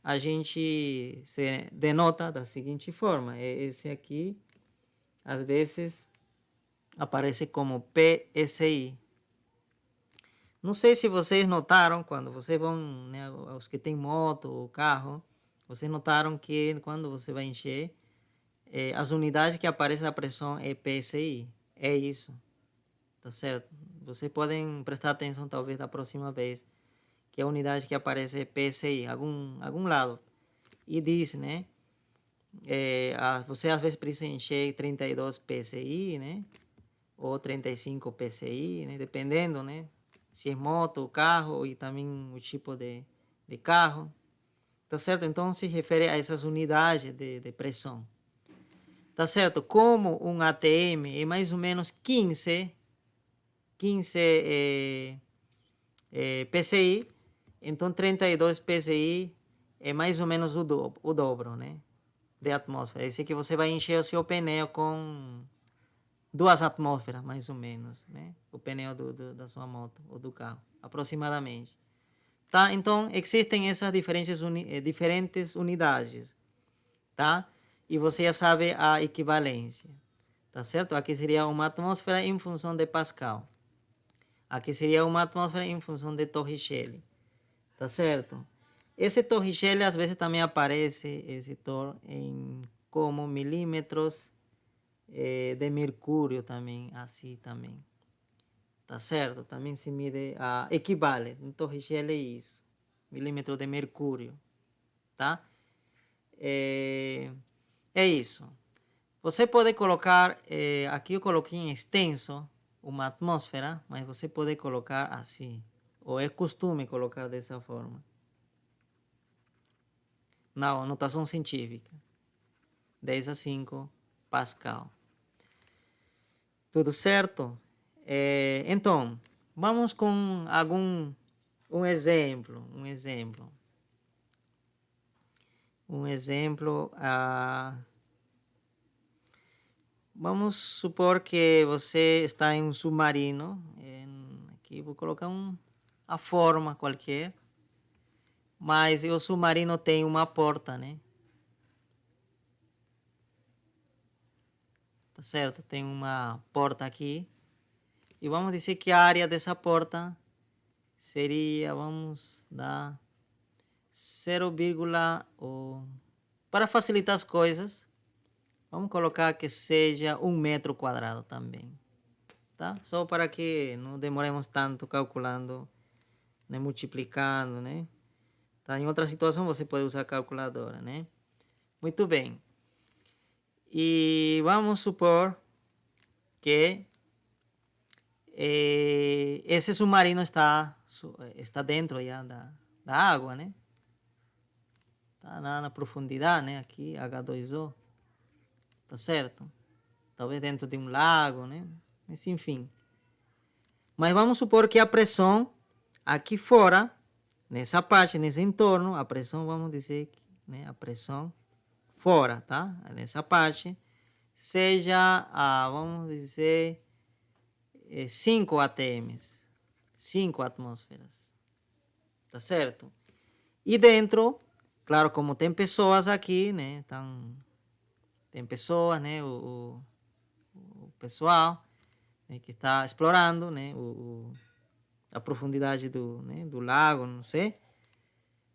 a gente se denota da seguinte forma. Esse aqui, às vezes, aparece como PSI. Não sei se vocês notaram, quando vocês vão, né, os que têm moto ou carro, vocês notaram que quando você vai encher, as unidades que aparecem na pressão é PSI. É isso. Tá certo? Vocês podem prestar atenção, talvez, da próxima vez, que a unidade que aparece é PSI, algum lado. E diz, né? Você às vezes precisa encher 32 PSI, né? Ou 35 PSI, né? Dependendo, né? Se é moto ou carro e também o tipo de carro. Tá certo? Então se refere a essas unidades de pressão. Tá certo? Como um ATM é mais ou menos 15 PSI, então 32 PSI é mais ou menos o dobro, né? De atmosfera. Esse que você vai encher o seu pneu com 2 atmosferas, mais ou menos, né? O pneu da sua moto ou do carro, aproximadamente. Tá? Então, existem essas diferentes unidades, tá? E você já sabe a equivalência, tá certo? Aqui seria uma atmosfera em função de Pascal. Aqui seria uma atmosfera em função de Torricelli, tá certo? Esse Torricelli às vezes também aparece, esse Tor, como milímetros de mercúrio também, assim também. Tá certo? Também se mide, equivale, um Torricelli é isso, milímetro de mercúrio, tá? É isso. Você pode colocar, aqui eu coloquei em extenso, uma atmosfera, mas você pode colocar assim, ou é costume colocar dessa forma. Na notação científica, 10 a 5 Pascal. Tudo certo? Então, vamos com um exemplo. Vamos supor que você está em um submarino. Aqui vou colocar a forma qualquer. Mas o submarino tem uma porta, né? Tá certo? Tem uma porta aqui. E vamos dizer que a área dessa porta seria, vamos dar 0, para facilitar as coisas, vamos colocar que seja 1 metro quadrado também, tá? Só para que não demoremos tanto calculando, né? Multiplicando, né? Tá? Em outra situação você pode usar a calculadora, né? Muito bem. E vamos supor que esse submarino está dentro já da água, né? Está na profundidade, né? Aqui, H2O. Tá certo? Talvez dentro de um lago, né? Mas enfim. Mas vamos supor que a pressão aqui fora, nessa parte, nesse entorno, a pressão, vamos dizer, né? A pressão fora, tá? Nessa parte, seja, vamos dizer, 5 ATMs, 5 atmosferas, tá certo? E dentro, claro, como tem pessoas aqui, né? Tem pessoas, né? O pessoal, né, que está explorando, né? A profundidade do lago, não sei.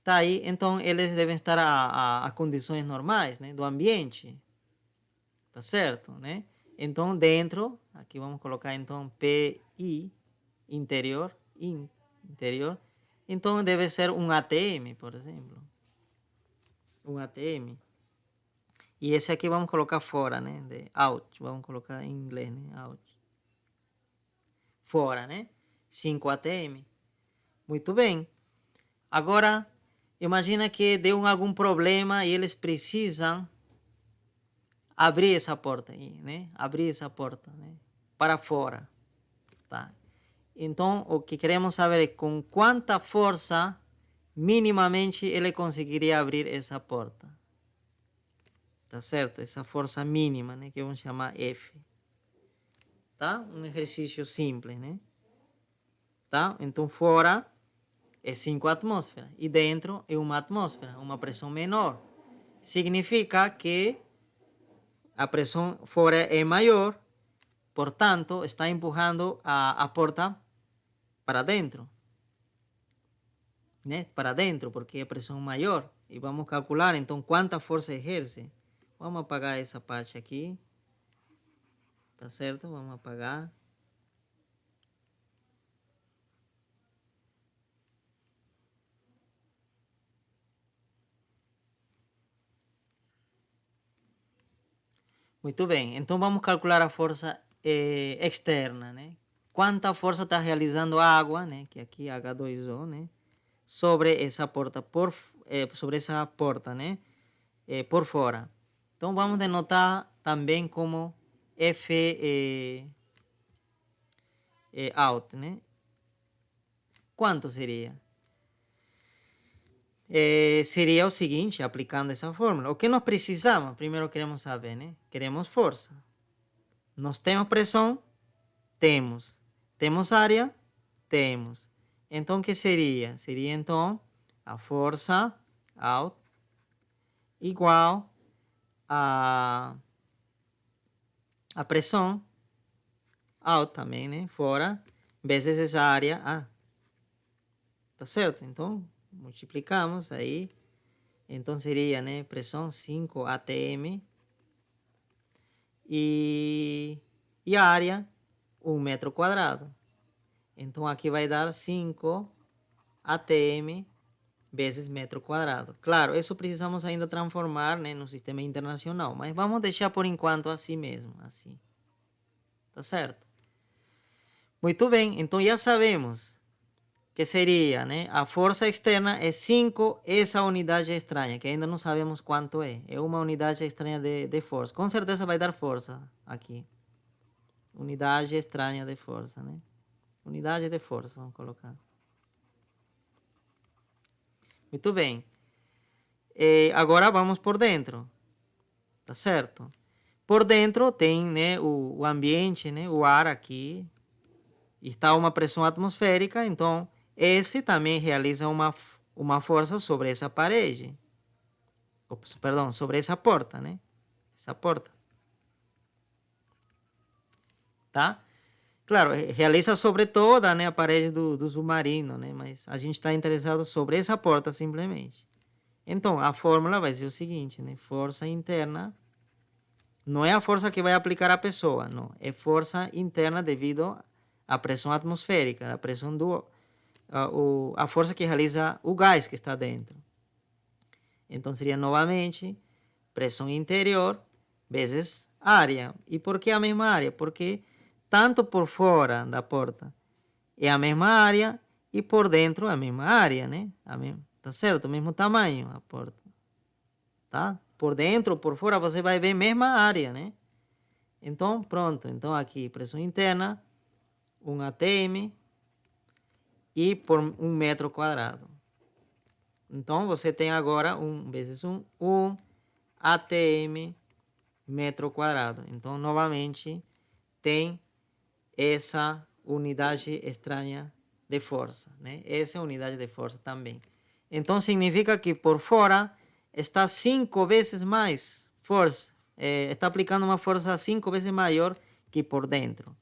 Tá aí, então eles devem estar a condições normais, né? Do ambiente, tá certo, né? Então dentro, aqui vamos colocar então PI, interior, então deve ser um ATM, por exemplo. Um ATM. E esse aqui vamos colocar fora, né? De out. Vamos colocar em inglês, né? Out. Fora, né? 5 ATM. Muito bem. Agora, imagina que deu algum problema e eles precisam abrir essa porta aí, né? Abrir essa porta, né? Para fora, tá? Então, o que queremos saber é com quanta força, minimamente, ele conseguiria abrir essa porta. Tá certo? Essa força mínima, né? Que vamos chamar F. Tá? Um exercício simples, né? Tá? Então, fora é 5 atmosferas e dentro é uma atmosfera, uma pressão menor. Significa que a pressão fora é maior, portanto, está empurrando a porta para dentro. Né? Para dentro, porque a pressão maior. E vamos calcular, então, quanta força exerce. Vamos apagar essa parte aqui. Tá certo? Vamos apagar. Muito bem. Então, vamos calcular a força externa, né? Quanta força está realizando a água, né? Que aqui é H2O, né? Sobre essa porta, sobre essa porta, né? Por fora. Então, vamos denotar também como F out, né? Quanto seria? Seria o seguinte, aplicando essa fórmula. O que nós precisamos? Primeiro queremos saber, né? Queremos força. Nós temos pressão? Temos. Temos área? Temos. Então, o que seria? Seria, então, a força out igual a pressão out também, né? Fora, vezes essa área A. Tá certo? Então, multiplicamos aí. Então, seria, né? Pressão 5 atm. E a área, 1 metro quadrado. Então, aqui vai dar 5 atm vezes metro quadrado. Claro, isso precisamos ainda transformar, né, no sistema internacional, mas vamos deixar por enquanto assim mesmo, assim. Tá certo? Muito bem, então já sabemos que seria, né, a força externa é 5, essa unidade estranha, que ainda não sabemos quanto é. É uma unidade estranha de força. Com certeza vai dar força aqui. Unidade estranha de força, né? Unidade de força, vamos colocar. Muito bem. Agora vamos por dentro. Tá certo? Por dentro tem, né, o ambiente, né, o ar aqui. Está uma pressão atmosférica, então esse também realiza uma força sobre essa parede. Perdão, sobre essa porta, né? Essa porta. Tá? Claro, realiza sobre toda, né, a parede do submarino, né? Mas a gente está interessado sobre essa porta simplesmente. Então, a fórmula vai ser o seguinte, né? Força interna não é a força que vai aplicar a pessoa, não. É força interna devido à pressão atmosférica, a pressão a força que realiza o gás que está dentro. Então, seria novamente pressão interior vezes área. E por que a mesma área? Porque tanto por fora da porta é a mesma área e por dentro é a mesma área, né? Tá certo? O mesmo tamanho a porta. Tá? Por dentro ou por fora você vai ver a mesma área, né? Então, pronto. Então, aqui, pressão interna, 1 atm e por 1 metro quadrado. Então, você tem agora 1 vezes 1 atm metro quadrado. Então, novamente, tem essa unidade estranha de força, né? Essa é a unidade de força também. Então, significa que por fora está 5 vezes mais força. Está aplicando uma força 5 vezes maior que por dentro.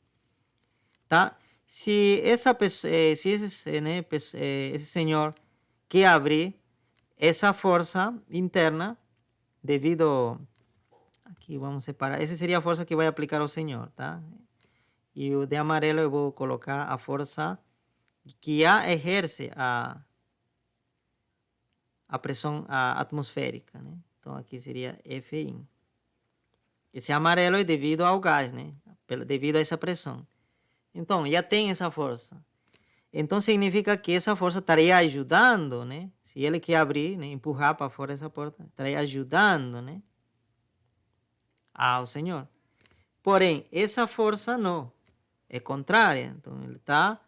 Tá? Se essa pessoa, se esse, né, esse senhor quer abrir essa força interna, devido... Aqui vamos separar. Essa seria a força que vai aplicar o senhor, tá? E o de amarelo eu vou colocar a força que já exerce a pressão atmosférica, né? Então, aqui seria Fin. Esse amarelo é devido ao gás, né? Devido a essa pressão. Então, já tem essa força. Então, significa que essa força estaria ajudando, né? Se ele quer abrir, né? Empurrar para fora essa porta, estaria ajudando, né? Ao Senhor. Porém, essa força não. É contrária. Então, ele está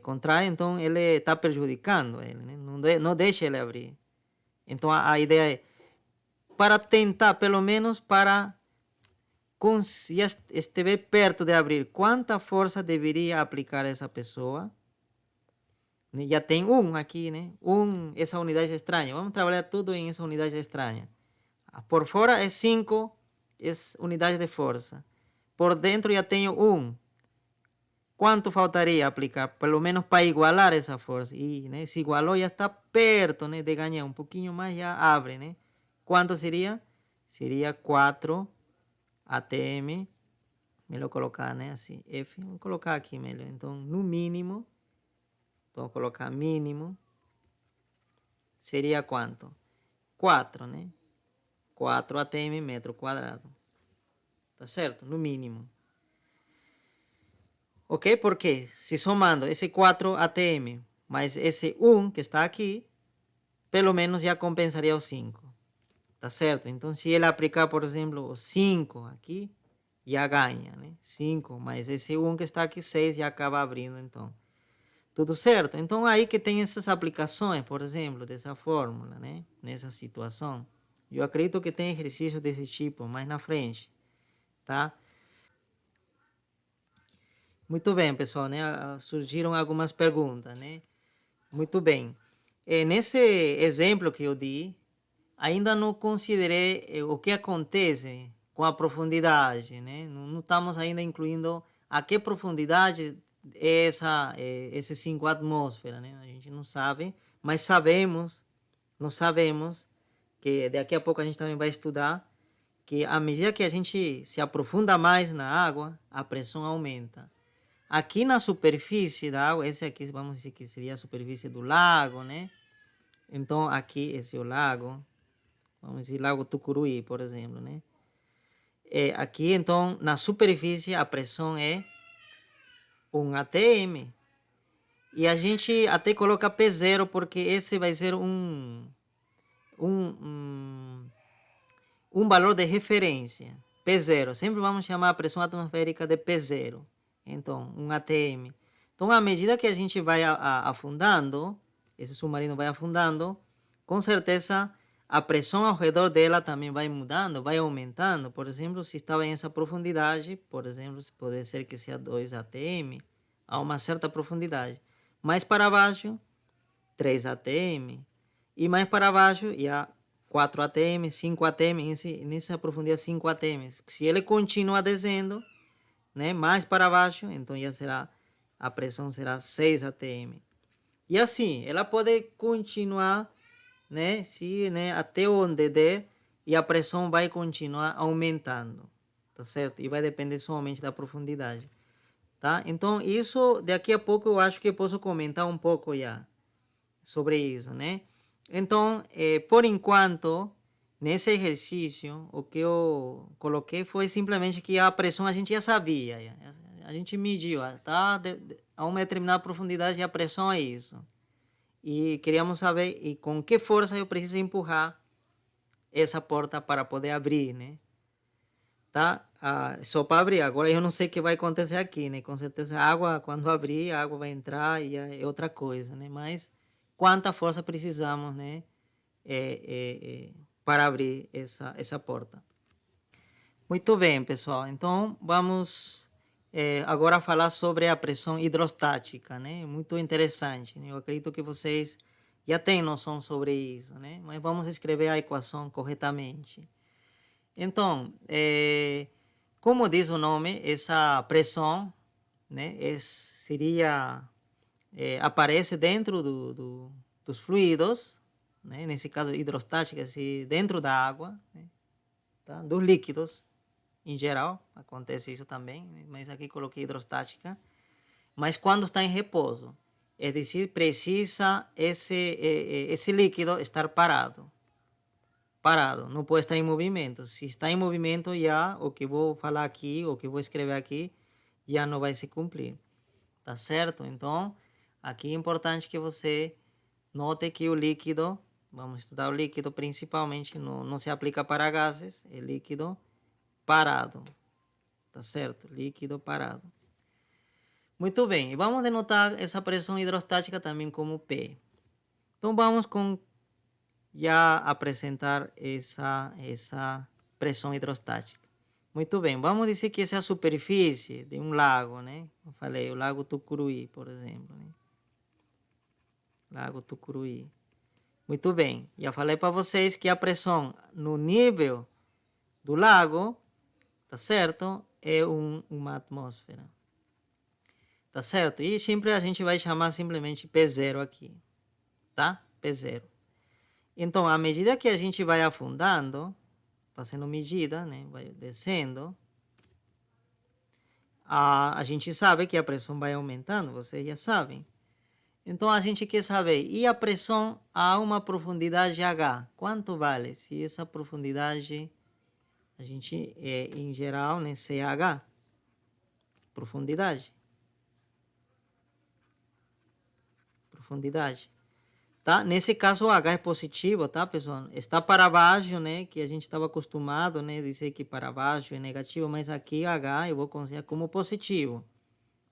contrai, então ele está prejudicando ele, né? Não deixa ele abrir. Então a ideia é para tentar, pelo menos para já estiver perto de abrir, quanta força deveria aplicar essa pessoa. Já tem aqui, né? Essa unidade estranha. Vamos trabalhar tudo em essa unidade estranha. Por fora é 5 unidades de força. Por dentro já tenho 1. Quanto faltaria aplicar? Pelo menos para igualar essa força. E né, se igualou, já está perto, né, de ganhar. Um pouquinho mais já abre, né? Quanto seria? Seria 4 ATM. Melhor colocar, né? Assim, F. Vou colocar aqui melhor. Então, no mínimo, vou colocar mínimo. Seria quanto? 4, né? 4 ATM metro quadrado. Tá certo? No mínimo. Ok? Porque se somando esse 4 ATM mais esse 1 que está aqui, pelo menos já compensaria os 5. Tá certo? Então, se ele aplicar, por exemplo, os 5 aqui, já ganha, né? 5 mais esse 1 que está aqui, 6, já acaba abrindo, então. Tudo certo? Então, aí que tem essas aplicações, por exemplo, dessa fórmula, né? Nessa situação. Eu acredito que tem exercício desse tipo mais na frente, tá? Muito bem, pessoal, né? Surgiram algumas perguntas, né? Muito bem. Nesse exemplo que eu di, ainda não considerei o que acontece com a profundidade, né? Não estamos ainda incluindo a que profundidade é esses 5 atmosferas, né? A gente não sabe, mas nós sabemos que daqui a pouco a gente também vai estudar que à medida que a gente se aprofunda mais na água, a pressão aumenta. Aqui na superfície da água, esse aqui vamos dizer que seria a superfície do lago, né? Então aqui esse é o lago, vamos dizer Lago Tucuruí, por exemplo, né? Aqui então na superfície a pressão é 1 atm. E a gente até coloca P0 porque esse vai ser um valor de referência. P0, sempre vamos chamar a pressão atmosférica de P0. Então, 1 atm. Então, à medida que a gente vai afundando, esse submarino vai afundando, com certeza a pressão ao redor dela também vai mudando, vai aumentando. Por exemplo, se estava em essa profundidade, por exemplo, pode ser que seja 2 atm, a uma certa profundidade. Mais para baixo, 3 atm. E mais para baixo, já 4 atm, 5 atm, nessa profundidade 5 atm. Se ele continua descendo, né, mais para baixo, então já será, a pressão será 6 atm. E assim, ela pode continuar, né, até onde der, e a pressão vai continuar aumentando, tá certo? E vai depender somente da profundidade, tá? Então, isso daqui a pouco eu acho que posso comentar um pouco já sobre isso, né? Então, por enquanto, nesse exercício, o que eu coloquei foi simplesmente que a pressão a gente já sabia. A gente mediu, tá? A uma determinada profundidade, a pressão é isso. E queríamos saber com que força eu preciso empurrar essa porta para poder abrir, né? Tá? Só para abrir. Agora eu não sei o que vai acontecer aqui, né? Com certeza a água, quando abrir, a água vai entrar e é outra coisa, né? Mas quanta força precisamos, né? Para abrir essa porta. Muito bem, pessoal. Então, vamos agora falar sobre a pressão hidrostática, né? Muito interessante, né? Eu acredito que vocês já têm noção sobre isso, né? Mas vamos escrever a equação corretamente. Então, como diz o nome, essa pressão, né, aparece dentro dos fluidos, né, nesse caso hidrostática, dentro da água, né, tá? Dos líquidos, em geral, acontece isso também, né, mas aqui coloquei hidrostática. Mas quando está em repouso, é decir, precisa esse líquido estar parado. Não pode estar em movimento. Se está em movimento, já o que vou falar aqui, o que vou escrever aqui, já não vai se cumprir. Tá certo? Então, aqui é importante que você note que o líquido, vamos estudar o líquido principalmente, não se aplica para gases, é líquido parado. Tá certo? Líquido parado. Muito bem, e vamos denotar essa pressão hidrostática também como P. Então vamos já apresentar essa pressão hidrostática. Muito bem, vamos dizer que essa é a superfície de um lago, né? Eu falei, o Lago Tucuruí, por exemplo, né? Lago Tucuruí. Muito bem, já falei para vocês que a pressão no nível do lago, tá certo? É uma atmosfera. Tá certo? E sempre a gente vai chamar simplesmente P0 aqui, tá? P0. Então, à medida que a gente vai afundando, fazendo medida, né? Vai descendo, a gente sabe que a pressão vai aumentando, vocês já sabem. Então, a gente quer saber, e a pressão a uma profundidade H? Quanto vale? Se essa profundidade, a gente, em geral, né? CH, profundidade. Profundidade. Tá? Nesse caso, o H é positivo, tá, pessoal? Está para baixo, né? Que a gente estava acostumado, né? Dizer que para baixo é negativo, mas aqui H eu vou considerar como positivo,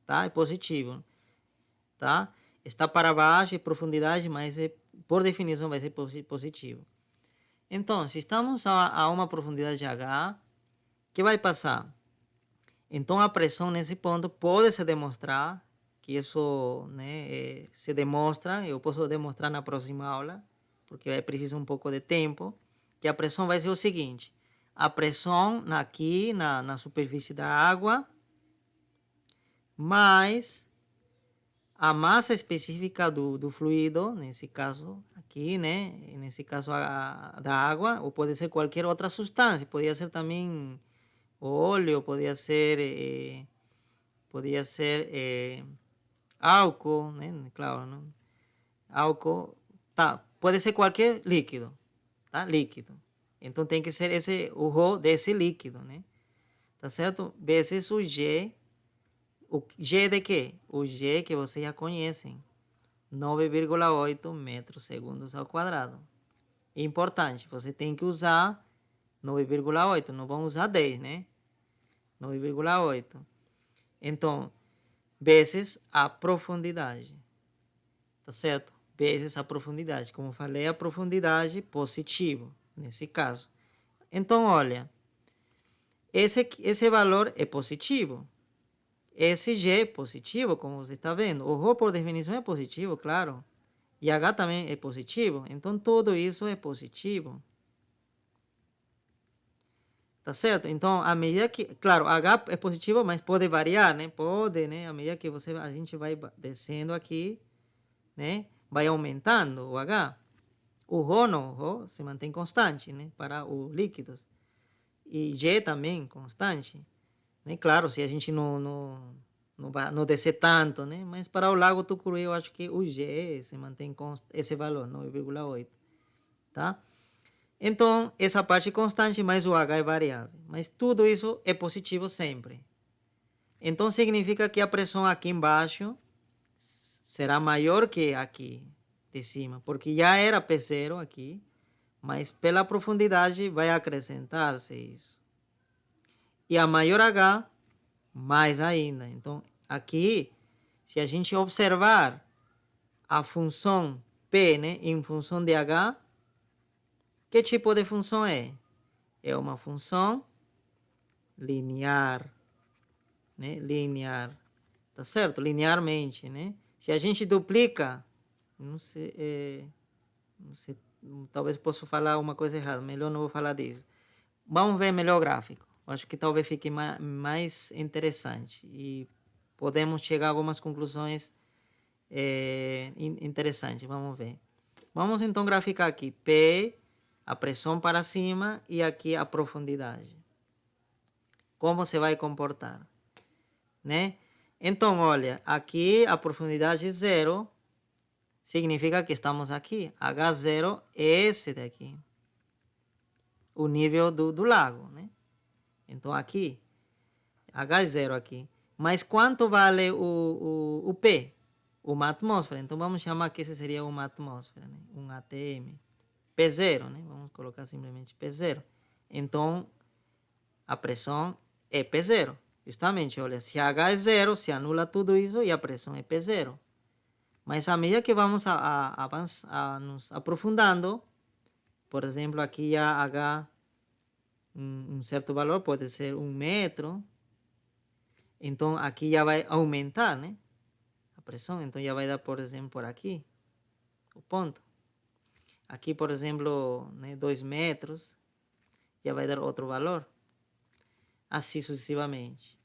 tá? É positivo, tá? Está para baixo é profundidade, mas por definição vai ser positivo. Então, se estamos a uma profundidade H, o que vai passar? Então, a pressão nesse ponto pode se demonstrar, que isso, né, se demonstra, eu posso demonstrar na próxima aula, porque vai precisar um pouco de tempo, que a pressão vai ser o seguinte, a pressão aqui na superfície da água, mais a massa específica do fluido, nesse caso aqui, né, nesse caso da água, ou pode ser qualquer outra substância, poderia ser também óleo, podia ser álcool, né? Claro, não? Álcool, tá? Pode ser qualquer líquido, tá? Líquido. Então tem que ser o ρ desse líquido, né? Tá certo? Vezes o G. O G de quê? O G que vocês já conhecem. 9,8 metros segundos ao quadrado. Importante, você tem que usar 9,8, não vamos usar 10, né? 9,8. Então, vezes a profundidade. Tá certo? Vezes a profundidade. Como falei, a profundidade positivo, nesse caso. Então, olha, esse valor é positivo. Esse G é positivo, como você está vendo. O ρ, por definição, é positivo, claro. E H também é positivo. Então, tudo isso é positivo. Tá certo? Então, à medida que... Claro, H é positivo, mas pode variar, né? Pode, né? À medida que a gente vai descendo aqui, né? Vai aumentando o H. O ρ não, o ρ se mantém constante, né? Para os líquidos. E G também constante. Né? Claro, se a gente não descer tanto, né? Mas para o Lago Tucuruí, eu acho que o G se mantém esse valor, 9,8. Tá? Então, essa parte é constante, mas o H é variável. Mas tudo isso é positivo sempre. Então, significa que a pressão aqui embaixo será maior que aqui de cima, porque já era P0 aqui, mas pela profundidade vai acrescentar-se isso. E a maior H, mais ainda. Então, aqui, se a gente observar a função P, né, em função de H, que tipo de função é? É uma função linear, né? Linear, tá certo? Linearmente, né? Se a gente duplica, não sei, talvez possa falar uma coisa errada, melhor não vou falar disso. Vamos ver melhor o gráfico. Acho que talvez fique mais interessante e podemos chegar a algumas conclusões interessantes. Vamos ver. Vamos então graficar aqui P, a pressão para cima e aqui a profundidade. Como se vai comportar, né? Então, olha, aqui a profundidade 0 significa que estamos aqui. H0 é esse daqui. O nível do lago, né? Então, aqui, H0 aqui. Mas quanto vale o P? Uma atmosfera. Então, vamos chamar que esse seria uma atmosfera, né? Um ATM. P0, né? Vamos colocar simplesmente P0. Então, a pressão é P0. Justamente, olha, se H é zero, se anula tudo isso e a pressão é P0. Mas à medida que vamos nos aprofundando, por exemplo, aqui a H, um certo valor, pode ser 1 metro. Então, aqui já vai aumentar, né? A pressão. Então, já vai dar, por exemplo, por aqui, o ponto. Aqui, por exemplo, né, 2 metros, já vai dar outro valor. Assim sucessivamente.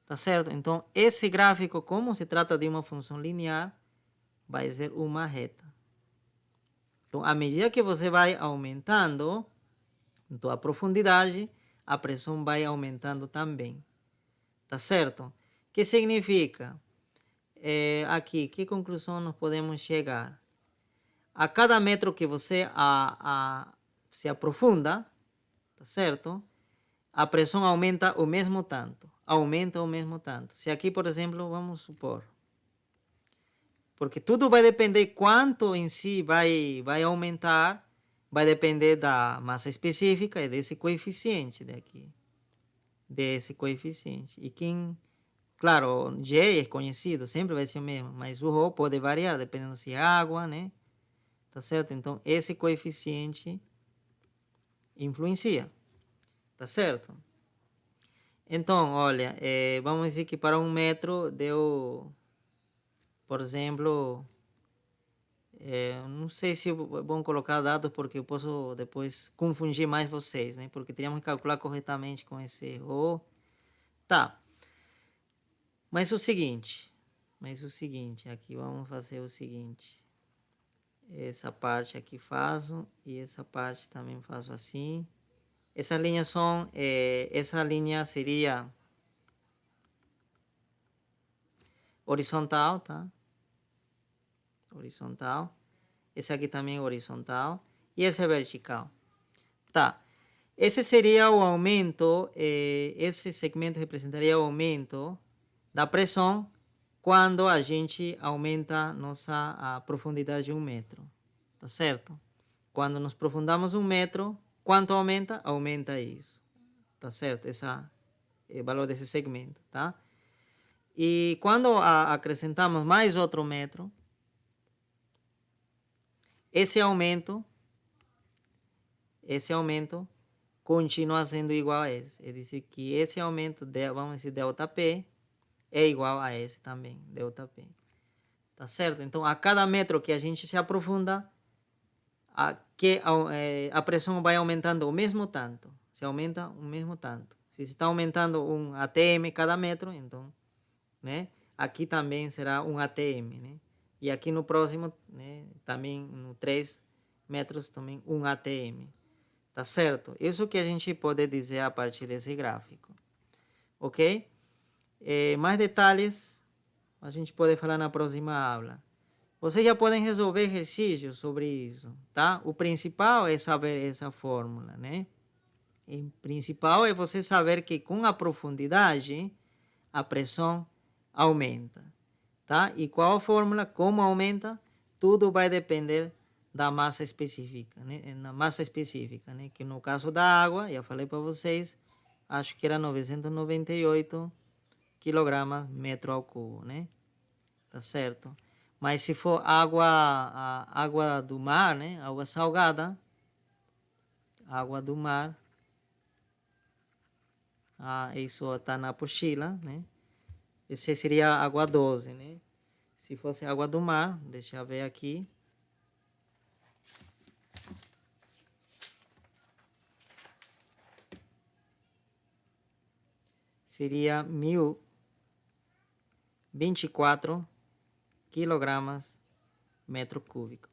Tá certo? Então, esse gráfico, como se trata de uma função linear, vai ser uma reta. Então, à medida que você vai aumentando a profundidade, a pressão vai aumentando também. Tá certo? O que significa? Aqui, que conclusão nós podemos chegar? A cada metro que você se aprofunda, tá certo? A pressão aumenta o mesmo tanto. Aumenta o mesmo tanto. Se aqui, por exemplo, vamos supor, porque tudo vai depender quanto em si vai aumentar, vai depender da massa específica e desse coeficiente daqui. Desse coeficiente. E quem, claro, G é conhecido, sempre vai ser o mesmo, mas o Rho pode variar, dependendo se é água, né? Tá certo? Então, esse coeficiente influencia. Tá certo? Então, olha, vamos dizer que para 1 metro deu, por exemplo, não sei se é bom colocar dados porque eu posso depois confundir mais vocês, né? Porque teríamos que calcular corretamente com esse erro. Tá. Mas o seguinte, aqui vamos fazer o seguinte. Essa parte aqui faço e essa parte também faço assim. Essas linhas são, essa linha seria horizontal, tá? Horizontal. Esse aqui também é horizontal. E esse é vertical. Tá. Esse seria o aumento, esse segmento representaria o aumento da pressão quando a gente aumenta a profundidade de 1 metro. Tá certo? Quando nos aprofundamos 1 metro, quanto aumenta? Aumenta isso. Tá certo? Esse é o valor desse segmento, tá? E quando acrescentamos mais outro metro, esse aumento continua sendo igual a esse. É dizer que esse aumento, vamos dizer, ΔP, é igual a esse também, ΔP. Tá certo? Então, a cada metro que a gente se aprofunda, a pressão vai aumentando o mesmo tanto. Se aumenta o mesmo tanto. Se está aumentando um ATM cada metro, então, né? Aqui também será um ATM, né? E aqui no próximo, né? Também no 3 metros, também um ATM. Tá certo? Isso que a gente pode dizer a partir desse gráfico. Ok? Mais detalhes a gente pode falar na próxima aula. Vocês já podem resolver exercícios sobre isso, tá? O principal é saber essa fórmula, né? O principal é você saber que com a profundidade a pressão aumenta, tá? E qual a fórmula? Como aumenta? Tudo vai depender da massa específica, né? Na massa específica, né? Que no caso da água, já falei para vocês, acho que era 998 quilogramas metro ao cubo, né? Tá certo? Mas se for água do mar, né? Água salgada, água do mar, isso está na apostila, né? Esse seria água doce, né? Se fosse água do mar, deixa eu ver aqui. Seria 1024 quilogramas metro cúbico.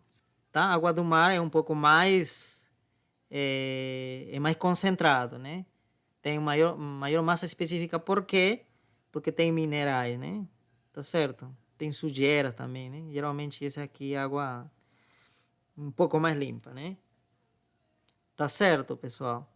Tá? A água do mar é um pouco mais é mais concentrado, né? Tem maior massa específica. Por quê? Porque tem minerais, né? Tá certo? Tem sujeira também, né? Geralmente esse aqui é água um pouco mais limpa, né? Tá certo, pessoal?